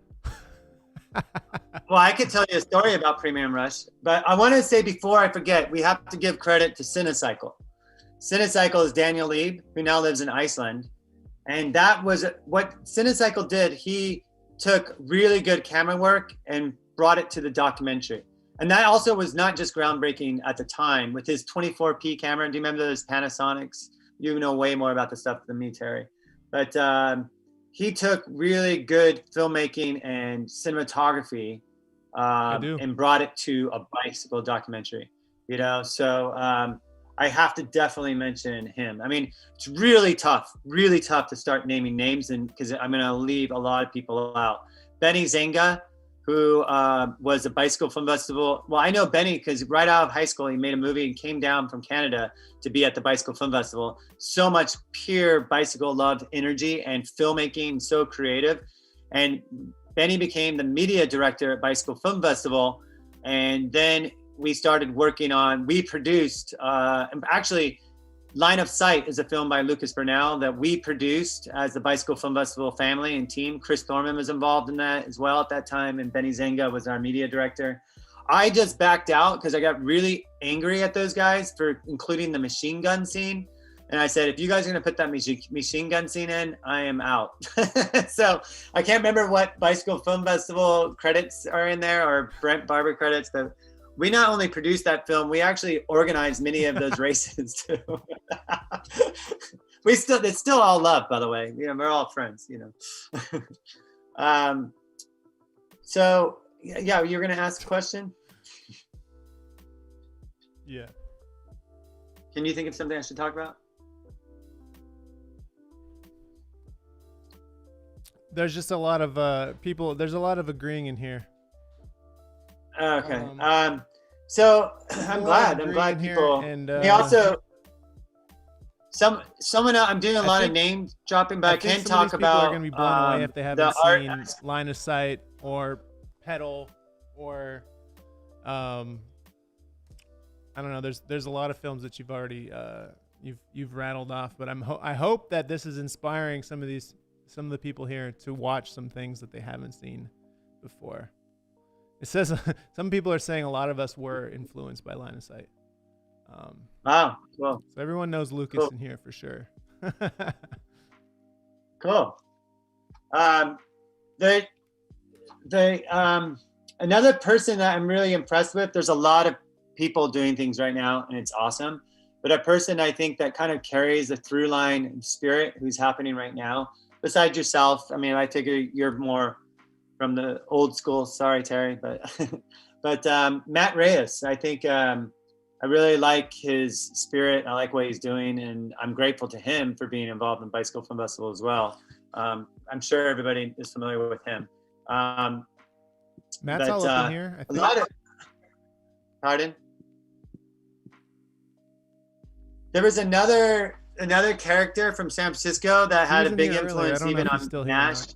B: Well, I could tell you a story about Premium Rush, but I want to say before I forget, we have to give credit to Cinecycle. Cinecycle is Daniel Lieb, who now lives in Iceland. And that was what Cinecycle did. He took really good camera work and brought it to the documentary. And that also was not just groundbreaking at the time with his 24p camera. Do you remember those Panasonics? You know way more about the stuff than me, Terry. But he took really good filmmaking and cinematography and brought it to a bicycle documentary, you know? So I have to definitely mention him. I mean, it's really tough to start naming names, and because I'm going to leave a lot of people out. Benny Zenga, who was a Bicycle Film Festival. Well, I know Benny because right out of high school, he made a movie and came down from Canada to be at the Bicycle Film Festival. So much pure bicycle loved energy and filmmaking, so creative. And Benny became the media director at Bicycle Film Festival. And then we started working on, we produced, actually, Line of Sight is a film by Lucas Brunelle that we produced as the Bicycle Film Festival family and team. Chris Thorman was involved in that as well at that time, and Benny Zenga was our media director. I just backed out because I got really angry at those guys for including the machine gun scene. And I said, if you guys are gonna put that machine gun scene in, I am out. So I can't remember what Bicycle Film Festival credits are in there or Brendt Barbur credits, but we not only produced that film, we actually organized many of those races too. It's still all love, by the way. You know, we're all friends, you know. So yeah, you're gonna ask a question?
A: Yeah.
B: Can you think of something I should talk about?
A: There's just a lot of people. There's a lot of agreeing in here.
B: Okay. So I'm glad people. And we also someone I'm doing a lot of name dropping, but I can talk about.
A: People are going to be blown away if they haven't seen Line of Sight or Pedal or I don't know. There's a lot of films that you've already you've rattled off, but I hope that this is inspiring some of the people here to watch some things that they haven't seen before. It says some people are saying a lot of us were influenced by Line of Sight.
B: Wow, cool.
A: So everyone knows Lucas in here for sure.
B: Cool. Another person that I'm really impressed with, there's a lot of people doing things right now and it's awesome. But a person I think that kind of carries a through line spirit who's happening right now, besides yourself. I mean, I figure you're more from the old school. Sorry, Terry, but Matt Reyes, I think I really like his spirit. I like what he's doing, and I'm grateful to him for being involved in Bicycle Film Festival as well. I'm sure everybody is familiar with him.
A: Matt's all up in here. I think.
B: A lot of, pardon? There was another character from San Francisco that had a big influence even on Nash.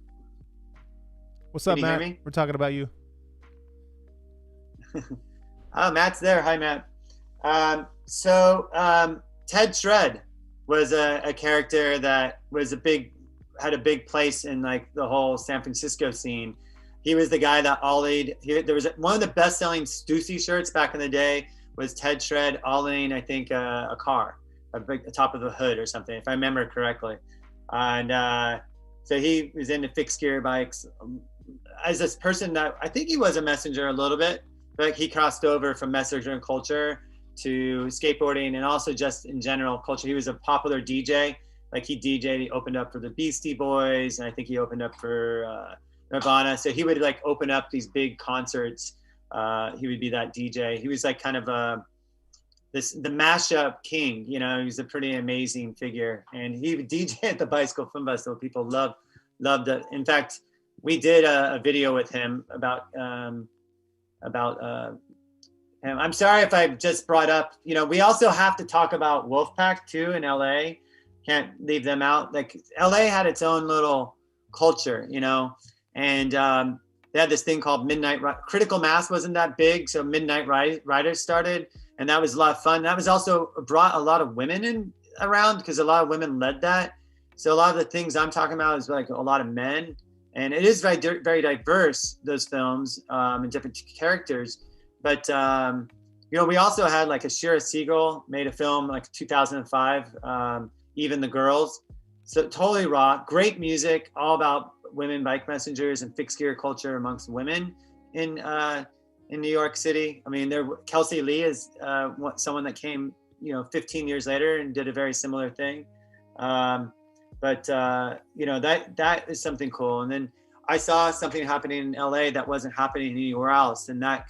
A: What's up, Matt? We're talking about you.
B: Oh, Matt's there. Hi, Matt. Ted Shred was a character that was had a big place in like the whole San Francisco scene. He was the guy that ollied. There was one of the best-selling Stussy shirts back in the day was Ted Shred ollieing, I think, a car, the top of the hood or something, if I remember correctly. And so he was into fixed gear bikes, as this person that I think he was a messenger a little bit, but he crossed over from messenger and culture to skateboarding and also just in general culture. He was a popular DJ. Like he DJ'd, he opened up for the Beastie Boys, and I think he opened up for Nirvana. So he would like open up these big concerts. He would be that DJ. He was like kind of the mashup king. You know, he was a pretty amazing figure, and he would DJ at the Bicycle Film Festival. People loved it. In fact, we did a video with him about him. I'm sorry if I just brought up, you know, we also have to talk about Wolfpack too in LA. Can't leave them out. Like LA had its own little culture, you know, and they had this thing called Critical Mass wasn't that big, so Midnight Riders started, and that was a lot of fun. That was also brought a lot of women in around because a lot of women led that. So a lot of the things I'm talking about is like a lot of men, and it is very diverse, those films, and different characters. But you know, we also had like Ashira Siegel made a film like 2005, Even the Girls. So totally raw, great music, all about women bike messengers and fixed gear culture amongst women in New York City. I mean, Kelsey Lee is someone that came, you know, 15 years later and did a very similar thing. But you know, that is something cool. And then I saw something happening in LA that wasn't happening anywhere else, and that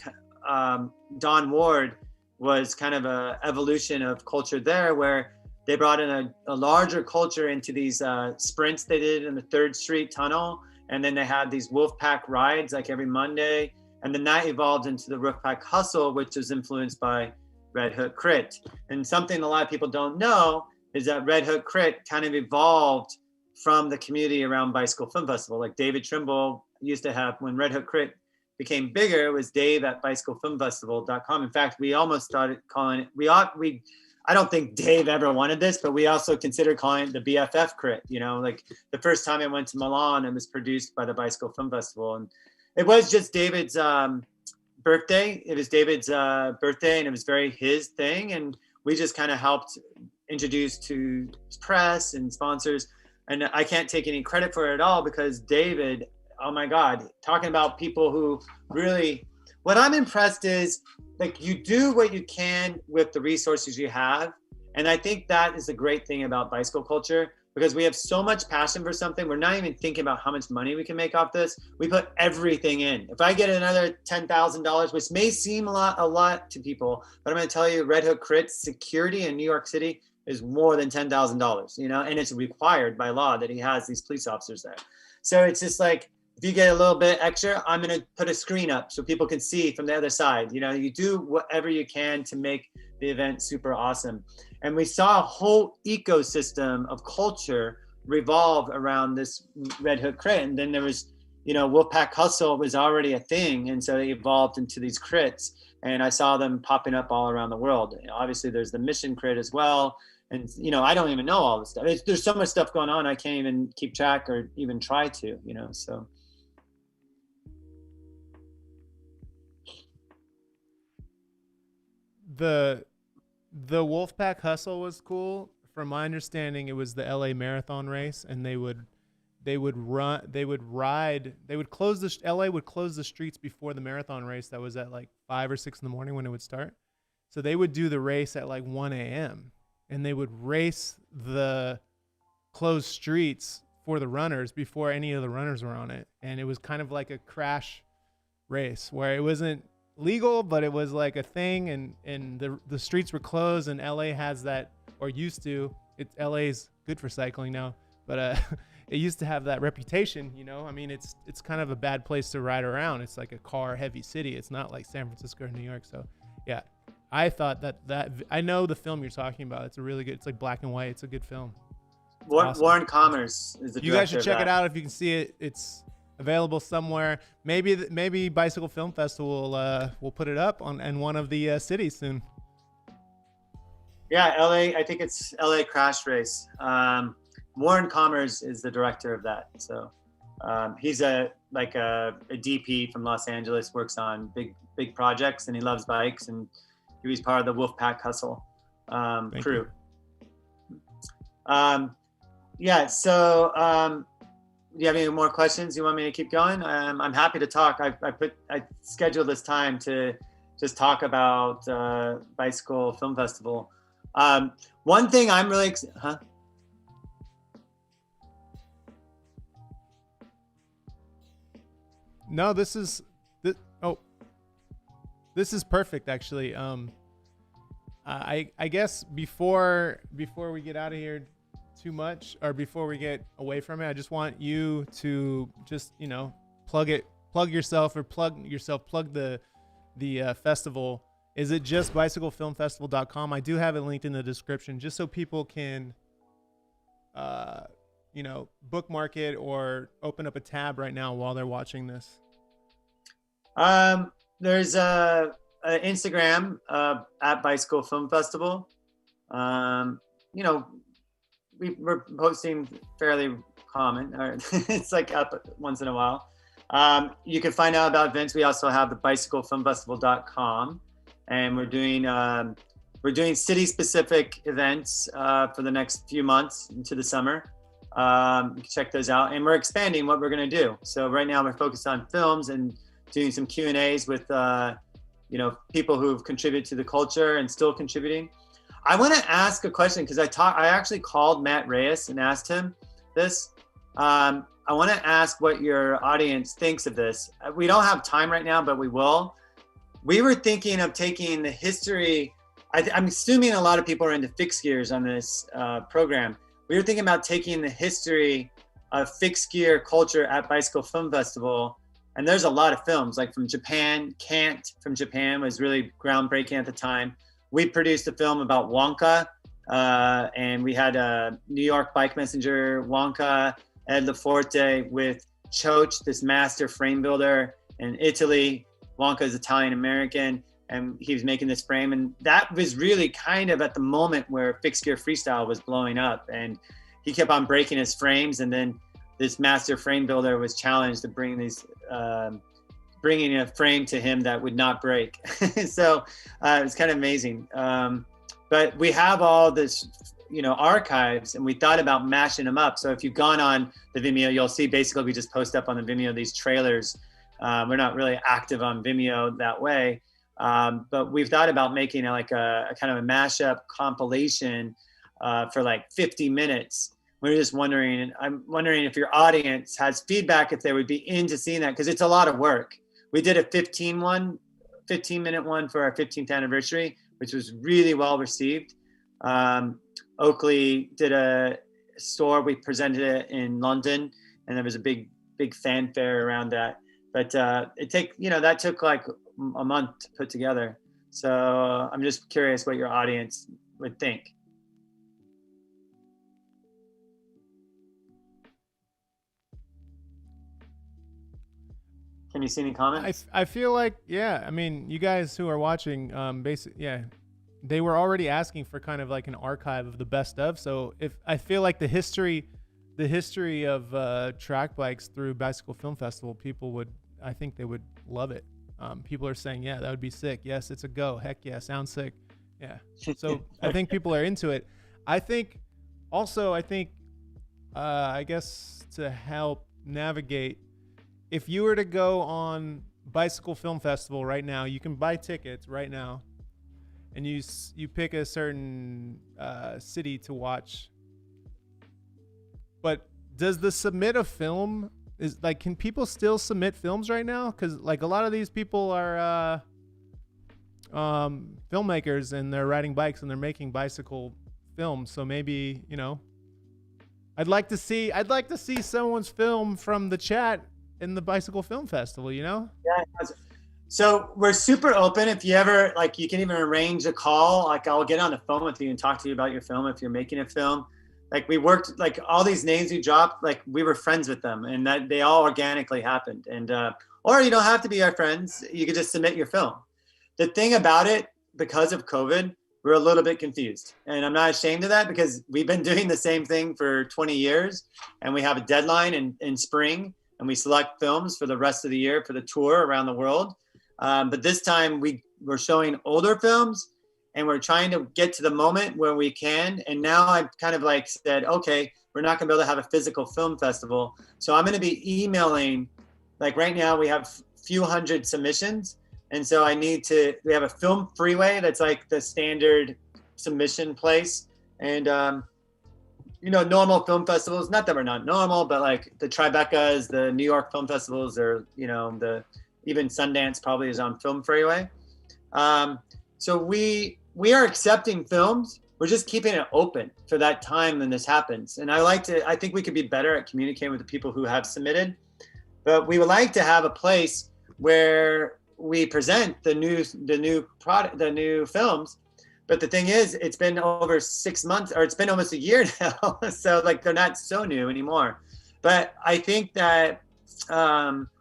B: Don Ward was kind of a evolution of culture there, where they brought in a larger culture into these sprints they did in the 3rd Street Tunnel. And then they had these Wolfpack rides like every Monday. And then that evolved into the Wolfpack Hustle, which was influenced by Red Hook Crit. And something a lot of people don't know is that Red Hook Crit kind of evolved from the community around Bicycle Film Festival. Like David Trimble used to have, when Red Hook Crit became bigger, it was Dave at bicyclefilmfestival.com. In fact, we almost started calling it, I don't think Dave ever wanted this, but we also considered calling it the BFF Crit. You know, like the first time I went to Milan, it was produced by the Bicycle Film Festival. And it was just David's birthday. It was David's birthday, and it was very his thing. And we just kind of helped introduce to press and sponsors. And I can't take any credit for it at all, because David, oh my God, talking about people who really, what I'm impressed is, like, you do what you can with the resources you have. And I think that is the great thing about bicycle culture, because we have so much passion for something. We're not even thinking about how much money we can make off this. We put everything in. If I get another $10,000, which may seem a lot to people, but I'm going to tell you, Red Hook Crit's security in New York City is more than $10,000, you know, and it's required by law that he has these police officers there. So it's just like, if you get a little bit extra, I'm going to put a screen up so people can see from the other side. You know, you do whatever you can to make the event super awesome. And we saw a whole ecosystem of culture revolve around this Red Hook Crit. And then there was, you know, Wolfpack Hustle was already a thing. And so they evolved into these crits. And I saw them popping up all around the world. Obviously, there's the Mission Crit as well. And, you know, I don't even know all this stuff. There's so much stuff going on, I can't even keep track or even try to, you know, so.
A: The Wolfpack Hustle was cool. From my understanding, it was the LA Marathon race, and LA would close the streets before the marathon race that was at like 5 or 6 in the morning when it would start. So they would do the race at like 1 a.m. and they would race the closed streets for the runners before any of the runners were on it. And it was kind of like a crash race where it wasn't legal, but it was like a thing, and the streets were closed, and LA has that, or used to. LA's good for cycling now, but it used to have that reputation, you know. I mean, it's kind of a bad place to ride around. It's like a car heavy city. It's not like San Francisco or New York. So yeah, I thought that I know the film you're talking about. It's a really good, it's like black and white. It's a good film.
B: Awesome. Warren Commerce is the director.
A: You guys should check it out if you can see it. It's available somewhere. Maybe Bicycle Film Festival will put it up in one of the cities soon.
B: Yeah, LA. I think it's LA Crash Race. Warren Commerce is the director of that. So he's a DP from Los Angeles, works on big projects, and he loves bikes, and he was part of the Wolfpack Hustle crew. Yeah. So you have any more questions? You want me to keep going? I'm happy to talk. I scheduled this time to just talk about Bicycle Film Festival. One thing I'm really
A: No, this is perfect actually. I guess before we get out of here too much, or before we get away from it, I just want you to just, you know, plug the festival. Is it just bicyclefilmfestival.com? I do have it linked in the description, just so people can you know, bookmark it or open up a tab right now while they're watching this.
B: There's a Instagram at Bicycle Film Festival. You know, we're posting fairly common, or it's like up once in a while. You can find out about events. We also have the bicyclefilmfestival.com, and we're doing city-specific events for the next few months into the summer. You can check those out, and we're expanding what we're going to do. So right now we're focused on films and doing some Q&As with you know, people who've contributed to the culture and still contributing. I want to ask a question, because I actually called Matt Reyes and asked him this. I want to ask what your audience thinks of this. We don't have time right now, but we will. We were thinking of taking the history. I'm assuming a lot of people are into fixed gears on this program. We were thinking about taking the history of fixed gear culture at Bicycle Film Festival. And there's a lot of films, like from Japan. Kant from Japan was really groundbreaking at the time. We produced a film about Wonka, and we had New York bike messenger Wonka, Ed Laforte, with Choach, this master frame builder in Italy. Wonka is Italian-American, and he was making this frame. And that was really kind of at the moment where fixed gear freestyle was blowing up. And he kept on breaking his frames, and then this master frame builder was challenged to bring bringing a frame to him that would not break. So it's kind of amazing. But we have all this, you know, archives, and we thought about mashing them up. So if you've gone on the Vimeo, you'll see basically we just post up on the Vimeo these trailers. We're not really active on Vimeo that way, but we've thought about making a kind of a mashup compilation for like 50 minutes. We're just wondering, I'm wondering if your audience has feedback, if they would be into seeing that, because it's a lot of work. We did a 15-minute one for our 15th anniversary, which was really well received. Oakley did a store, we presented it in London, and there was a big fanfare around that. But that took like a month to put together. So I'm just curious what your audience would think. Can you see any comments?
A: I feel like, yeah, I mean, you guys who are watching, they were already asking for kind of like an archive of the best of. So if I feel like the history of track bikes through Bicycle Film Festival, I think they would love it. People are saying, yeah, that would be sick. Yes, it's a go. Heck yeah, sounds sick. Yeah. So I think people are into it. I guess to help navigate, if you were to go on Bicycle Film Festival right now, you can buy tickets right now, and you pick a certain city to watch. But does the submit a film can people still submit films right now? Because like a lot of these people are filmmakers, and they're riding bikes and they're making bicycle films. So maybe, you know, I'd like to see someone's film from the chat in the Bicycle Film Festival, you know?
B: Yeah. So we're super open. If you ever, you can even arrange a call. I'll get on the phone with you and talk to you about your film if you're making a film. We worked, all these names you dropped, we were friends with them, and that they all organically happened. And or you don't have to be our friends. You could just submit your film. The thing about it, because of COVID, we're a little bit confused. And I'm not ashamed of that, because we've been doing the same thing for 20 years, and we have a deadline in spring, and we select films for the rest of the year for the tour around the world. But this time we're showing older films, and we're trying to get to the moment where we can. And now I've kind of like said, okay, we're not going to be able to have a physical film festival. So I'm going to be emailing, like right now we have a few hundred submissions. And so we have a film freeway that's like the standard submission place. And, normal film festivals, not that we're not normal, but like the Tribeca's, the New York film festivals, or, even Sundance probably is on film freeway. So we are accepting films. We're just keeping it open for that time when this happens. And I think we could be better at communicating with the people who have submitted, but we would like to have a place where we present the new films. But the thing is, it's been over 6 months, or it's been almost a year now. So like they're not so new anymore. But I think that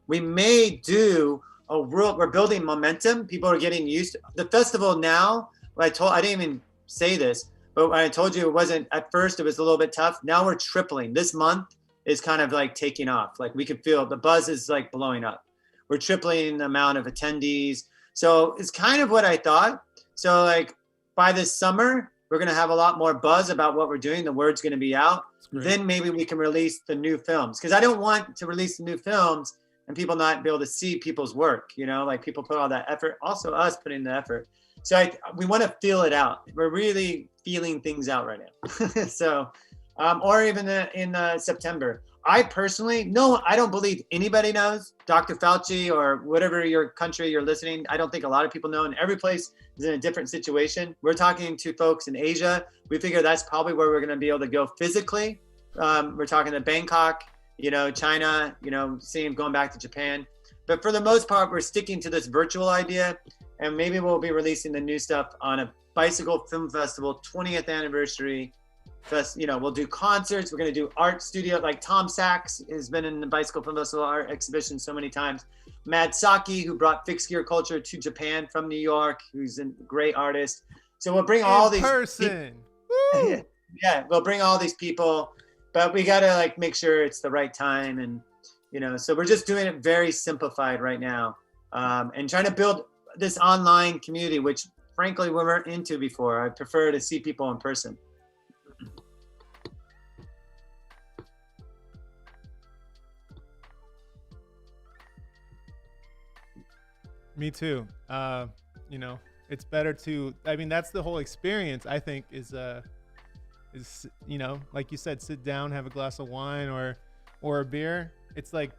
B: we may do we're building momentum. People are getting used to the festival now. I didn't even say this, but when I told you it wasn't, at first it was a little bit tough. Now we're tripling. This month is kind of like taking off. Like we can feel the buzz is like blowing up. We're tripling the amount of attendees. So it's kind of what I thought. So like by this summer, we're going to have a lot more buzz about what we're doing. The word's going to be out. Then maybe we can release the new films. Because I don't want to release the new films and people not be able to see people's work, like people put all that effort, also us putting the effort. So we want to feel it out. We're really feeling things out right now. So, or even in September. I personally, I don't believe anybody knows. Dr. Fauci or whatever your country you're listening, I don't think a lot of people know. And every place is in a different situation. We're talking to folks in Asia. We figure that's probably where we're going to be able to go physically. We're talking to Bangkok, China, going back to Japan. But for the most part, we're sticking to this virtual idea. And maybe we'll be releasing the new stuff on a Bicycle Film Festival 20th anniversary. We'll do concerts. We're going to do art studio. Like Tom Sachs has been in the Bicycle Film Festival art exhibition so many times. Mad Saki, who brought fixed gear culture to Japan from New York, who's a great artist. So we'll bring all these
A: person.
B: Yeah, we'll bring all these people, but we got to like make sure it's the right time. And, so we're just doing it very simplified right now, and trying to build this online community, which frankly, we weren't into before. I prefer to see people in person.
A: Me too. It's better to, that's the whole experience, I think, is like you said, sit down, have a glass of wine or a beer. It's like,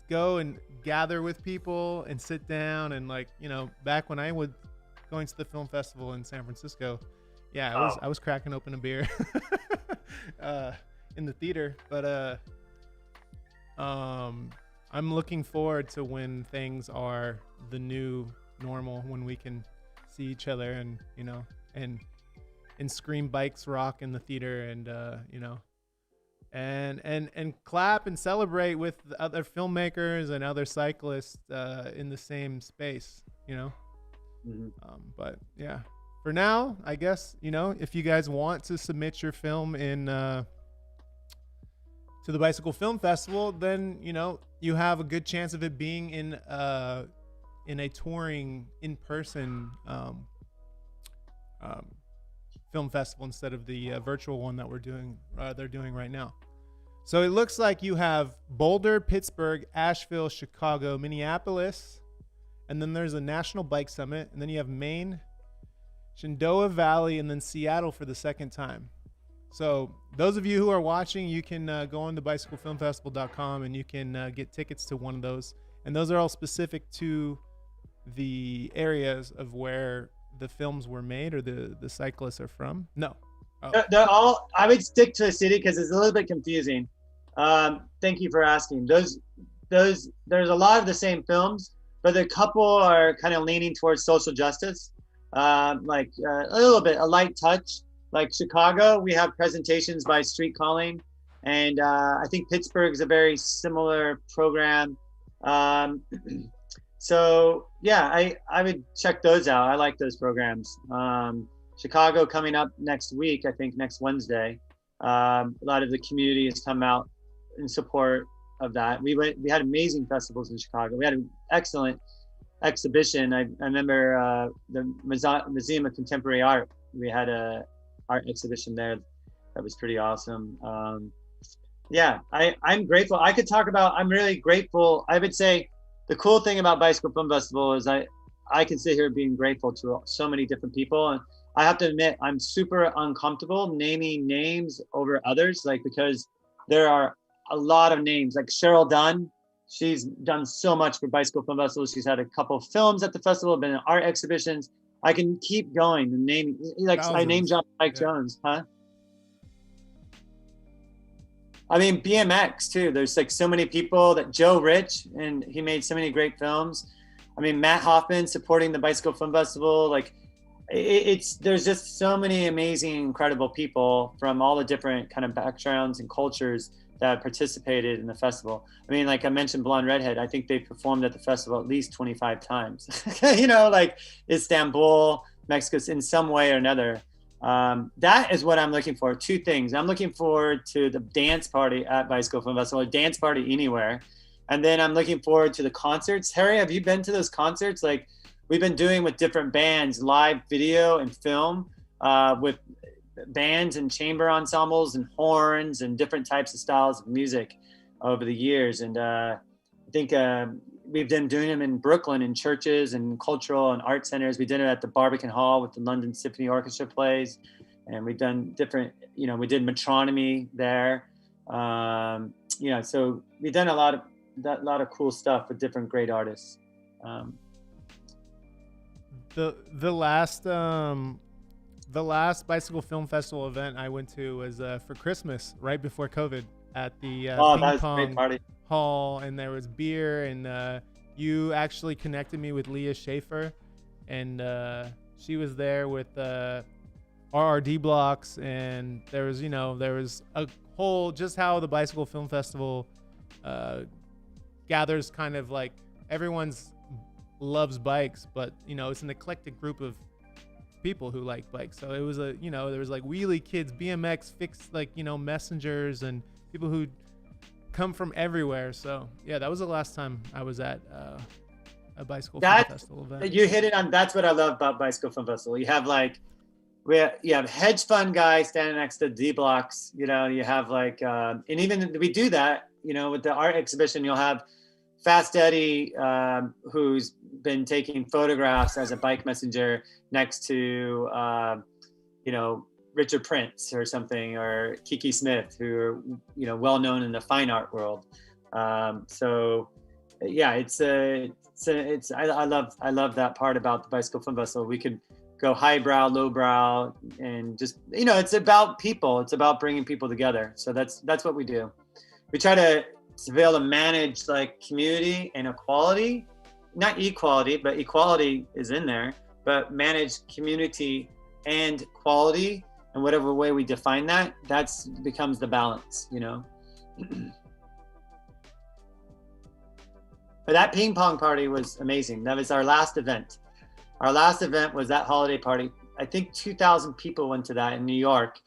A: go and gather with people and sit down. And like, back when I was going to the film festival in San Francisco, I was cracking open a beer in the theater. But I'm looking forward to when things are the new normal, when we can see each other and and scream bikes rock in the theater, and and clap and celebrate with other filmmakers and other cyclists in the same space,
B: Mm-hmm.
A: But yeah, for now, I guess, if you guys want to submit your film in to the Bicycle Film Festival, then you have a good chance of it being in a touring in-person film festival instead of the virtual one that they're doing right now. So it looks like you have Boulder, Pittsburgh, Asheville, Chicago, Minneapolis, and then there's a National Bike Summit, and then you have Maine, Shenandoah Valley, and then Seattle for the second time. So those of you who are watching, you can go on to bicyclefilmfestival.com and you can get tickets to one of those. And those are all specific to the areas of where the films were made or the cyclists are from. No. Oh.
B: They're all, I would stick to a city because it's a little bit confusing. Thank you for asking. There's a lot of the same films, but a couple are kind of leaning towards social justice, like a little bit, a light touch. Like Chicago, we have presentations by Street Calling, and I think Pittsburgh is a very similar program. So yeah, I would check those out. I like those programs. Chicago coming up next week, I think next Wednesday. A lot of the community has come out in support of that. We had amazing festivals in Chicago. We had an excellent exhibition. I remember the Museum of Contemporary Art we had a art exhibition there that was pretty awesome. Yeah, I'm grateful. I could talk about. I'm really grateful. I would say the cool thing about Bicycle Film Festival is I can sit here being grateful to so many different people, and I have to admit I'm super uncomfortable naming names over others, like because there are a lot of names. Like Cheryl Dunn, she's done so much for Bicycle Film Festival. She's had a couple of films at the festival, been in art exhibitions. I can keep going and name, like I name
A: Thousands.
B: dropped Mike
A: Yeah.
B: Jones, huh? I mean, BMX too. There's like so many people that Joe Rich, and he made so many great films. I mean, Matt Hoffman supporting the Bicycle Film Festival. Like, it's there's just so many amazing, incredible people from all the different kind of backgrounds and cultures that participated in the festival. I mean, like I mentioned, Blonde Redhead. I think they performed at the festival at least 25 times. You know, like Istanbul, Mexico, in some way or another. That is what I'm looking for. Two things. I'm looking forward to the dance party at Bicycle Film Festival, or dance party anywhere. And then I'm looking forward to the concerts. Harry, have you been to those concerts? Like we've been doing with different bands, live video and film, with bands and chamber ensembles and horns and different types of styles of music over the years. And I think we've been doing them in Brooklyn in churches and cultural and art centers. We did it at the Barbican Hall with the London Symphony Orchestra plays. And we've done different, you know, we did Metronomy there. You know, so we've done a lot of cool stuff with different great artists.
A: The last Bicycle Film Festival event I went to was for Christmas, right before COVID, at the ping pong hall, and there was beer, and you actually connected me with Leah Schaefer, and she was there with RRD Blocks, and there was a whole, just how the Bicycle Film Festival gathers kind of like everyone's loves bikes, but it's an eclectic group of people who like bikes. So it was there was like wheelie kids, BMX fixed, like messengers, and people who come from everywhere. So yeah, that was the last time I was at a Bicycle Film Festival event.
B: You hit it on. That's what I love about Bicycle Film Festival. You have like you have hedge fund guys standing next to D blocks. You have like and even we do that with the art exhibition. You'll have Fast Eddie, who's been taking photographs as a bike messenger next to Richard Prince or something, or Kiki Smith, who are well known in the fine art world. So yeah, I love that part about the Bicycle Film Festival. We could go highbrow, lowbrow, and just it's about people. It's about bringing people together. So that's what we do. We try to be able to manage like community and equality, not equality, but equality is in there, but manage community and quality, and whatever way we define that, becomes the balance, But that ping pong party was amazing. That was our last event. Our last event was that holiday party. I think 2,000 people went to that in New York.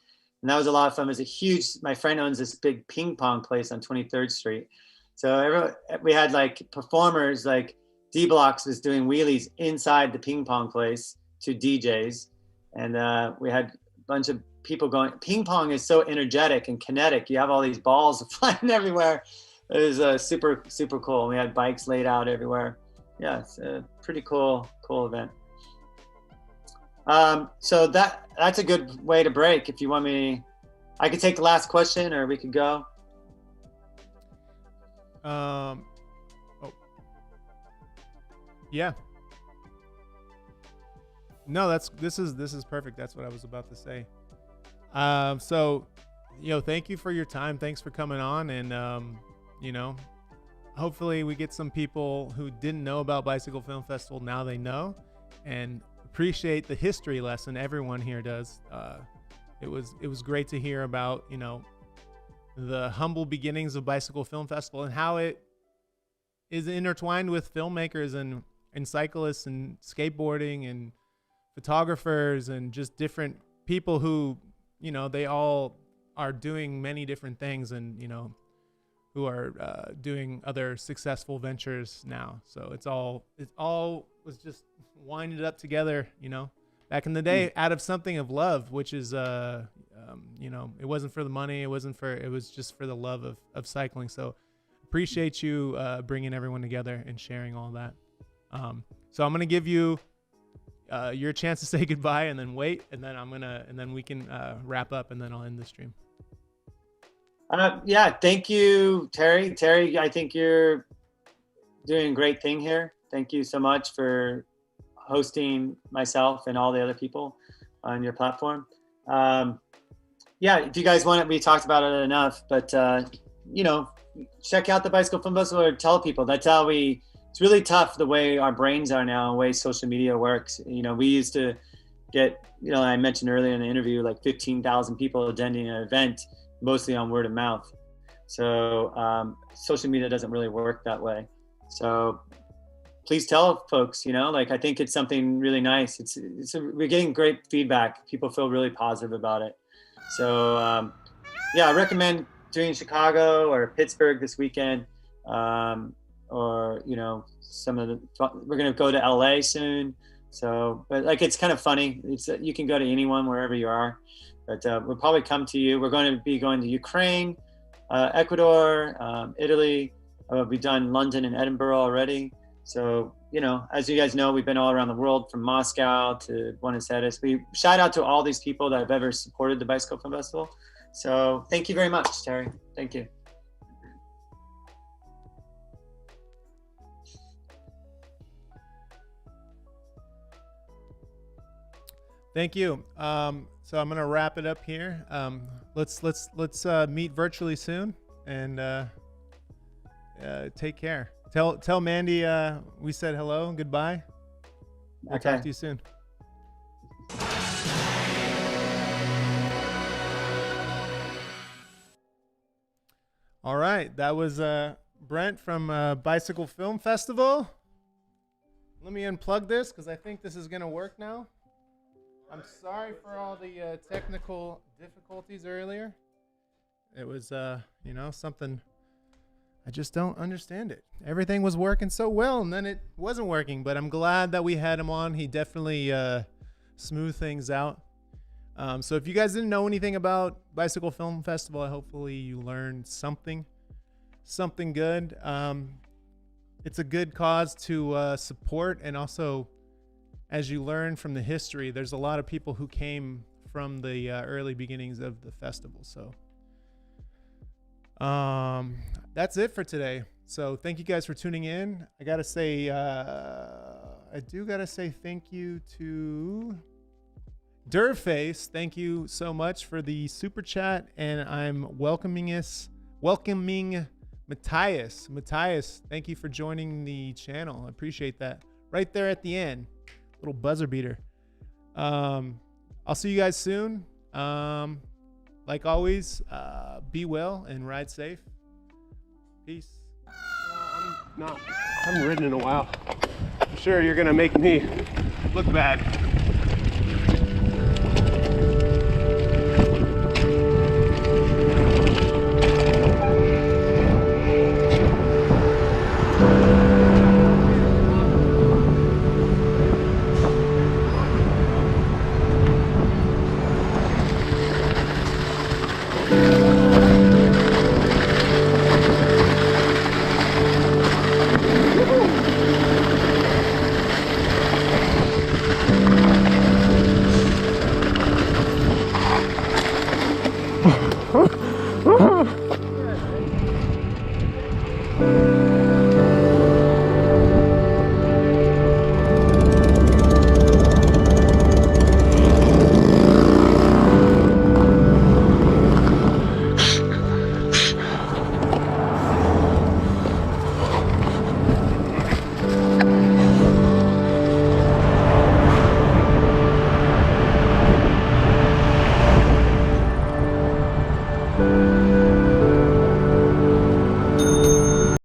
B: And that was a lot of fun. It was my friend owns this big ping pong place on 23rd Street. So we had like performers, like D-Blocks was doing wheelies inside the ping pong place to DJs. And we had a bunch of people going. Ping pong is so energetic and kinetic. You have all these balls flying everywhere. It was super, super cool. We had bikes laid out everywhere. Yeah, it's a pretty cool event. So that's a good way to break. If you want me, I could take the last question, or we could go.
A: Yeah. No, this is perfect. That's what I was about to say. So, thank you for your time. Thanks for coming on, and hopefully we get some people who didn't know about Bicycle Film Festival. Now they know, and appreciate the history lesson everyone here does. It was great to hear about the humble beginnings of Bicycle Film Festival and how it is intertwined with filmmakers and cyclists and skateboarding and photographers and just different people who they all are doing many different things, and who are doing other successful ventures now. So it all was just winded up together, back in the day out of something of love, which is, you know, it wasn't for the money. It was just for the love of cycling. So appreciate you bringing everyone together and sharing all that. So I'm going to give you your chance to say goodbye and then wait. And then we can wrap up and then I'll end the stream.
B: Yeah, thank you, Terry. Terry, I think you're doing a great thing here. Thank you so much for hosting myself and all the other people on your platform. Yeah, if you guys want it, we talked about it enough, but you know, check out the Bicycle Film Festival or tell people. That's how it's really tough the way our brains are now, the way social media works. You know, we used to get, you know, I mentioned earlier in the interview, like 15,000 people attending an event, mostly on word of mouth. So social media doesn't really work that way. So please tell folks, you know, like, I think it's something really nice. We're getting great feedback. People feel really positive about it. So yeah, I recommend doing Chicago or Pittsburgh this weekend. Or, you know, we're going to go to LA soon. So, but like, it's kind of funny. You can go to anyone wherever you are, but we'll probably come to you. We're going to be going to Ukraine, Ecuador, Italy. We've done London and Edinburgh already. So, you know, as you guys know, we've been all around the world, from Moscow to Buenos Aires. We shout out to all these people that have ever supported the Bicycle Film Festival. So thank you very much, Terry. Thank you.
A: Thank you. So I'm gonna wrap it up here. Let's meet virtually soon, and take care. Tell Mandy we said hello and goodbye. We'll talk to you soon. All right, that was Brent from Bicycle Film Festival. Let me unplug this because I think this is gonna work now. I'm sorry for all the technical difficulties earlier. It was, you know, something, I just don't understand it. Everything was working so well, and then it wasn't working, but I'm glad that we had him on. He definitely smoothed things out. So if you guys didn't know anything about Bicycle Film Festival, hopefully you learned something good. It's a good cause to support, and also, as you learn from the history, there's a lot of people who came from the early beginnings of the festival. So that's it for today. So thank you guys for tuning in. I gotta say thank you to Durface. Thank you so much for the super chat, and I'm welcoming Matthias. Matthias, thank you for joining the channel. I appreciate that. Right there at the end. Little buzzer beater. I'll see you guys soon. Like always, be well and ride safe. Peace. I haven't ridden in a while. I'm sure you're gonna make me look bad.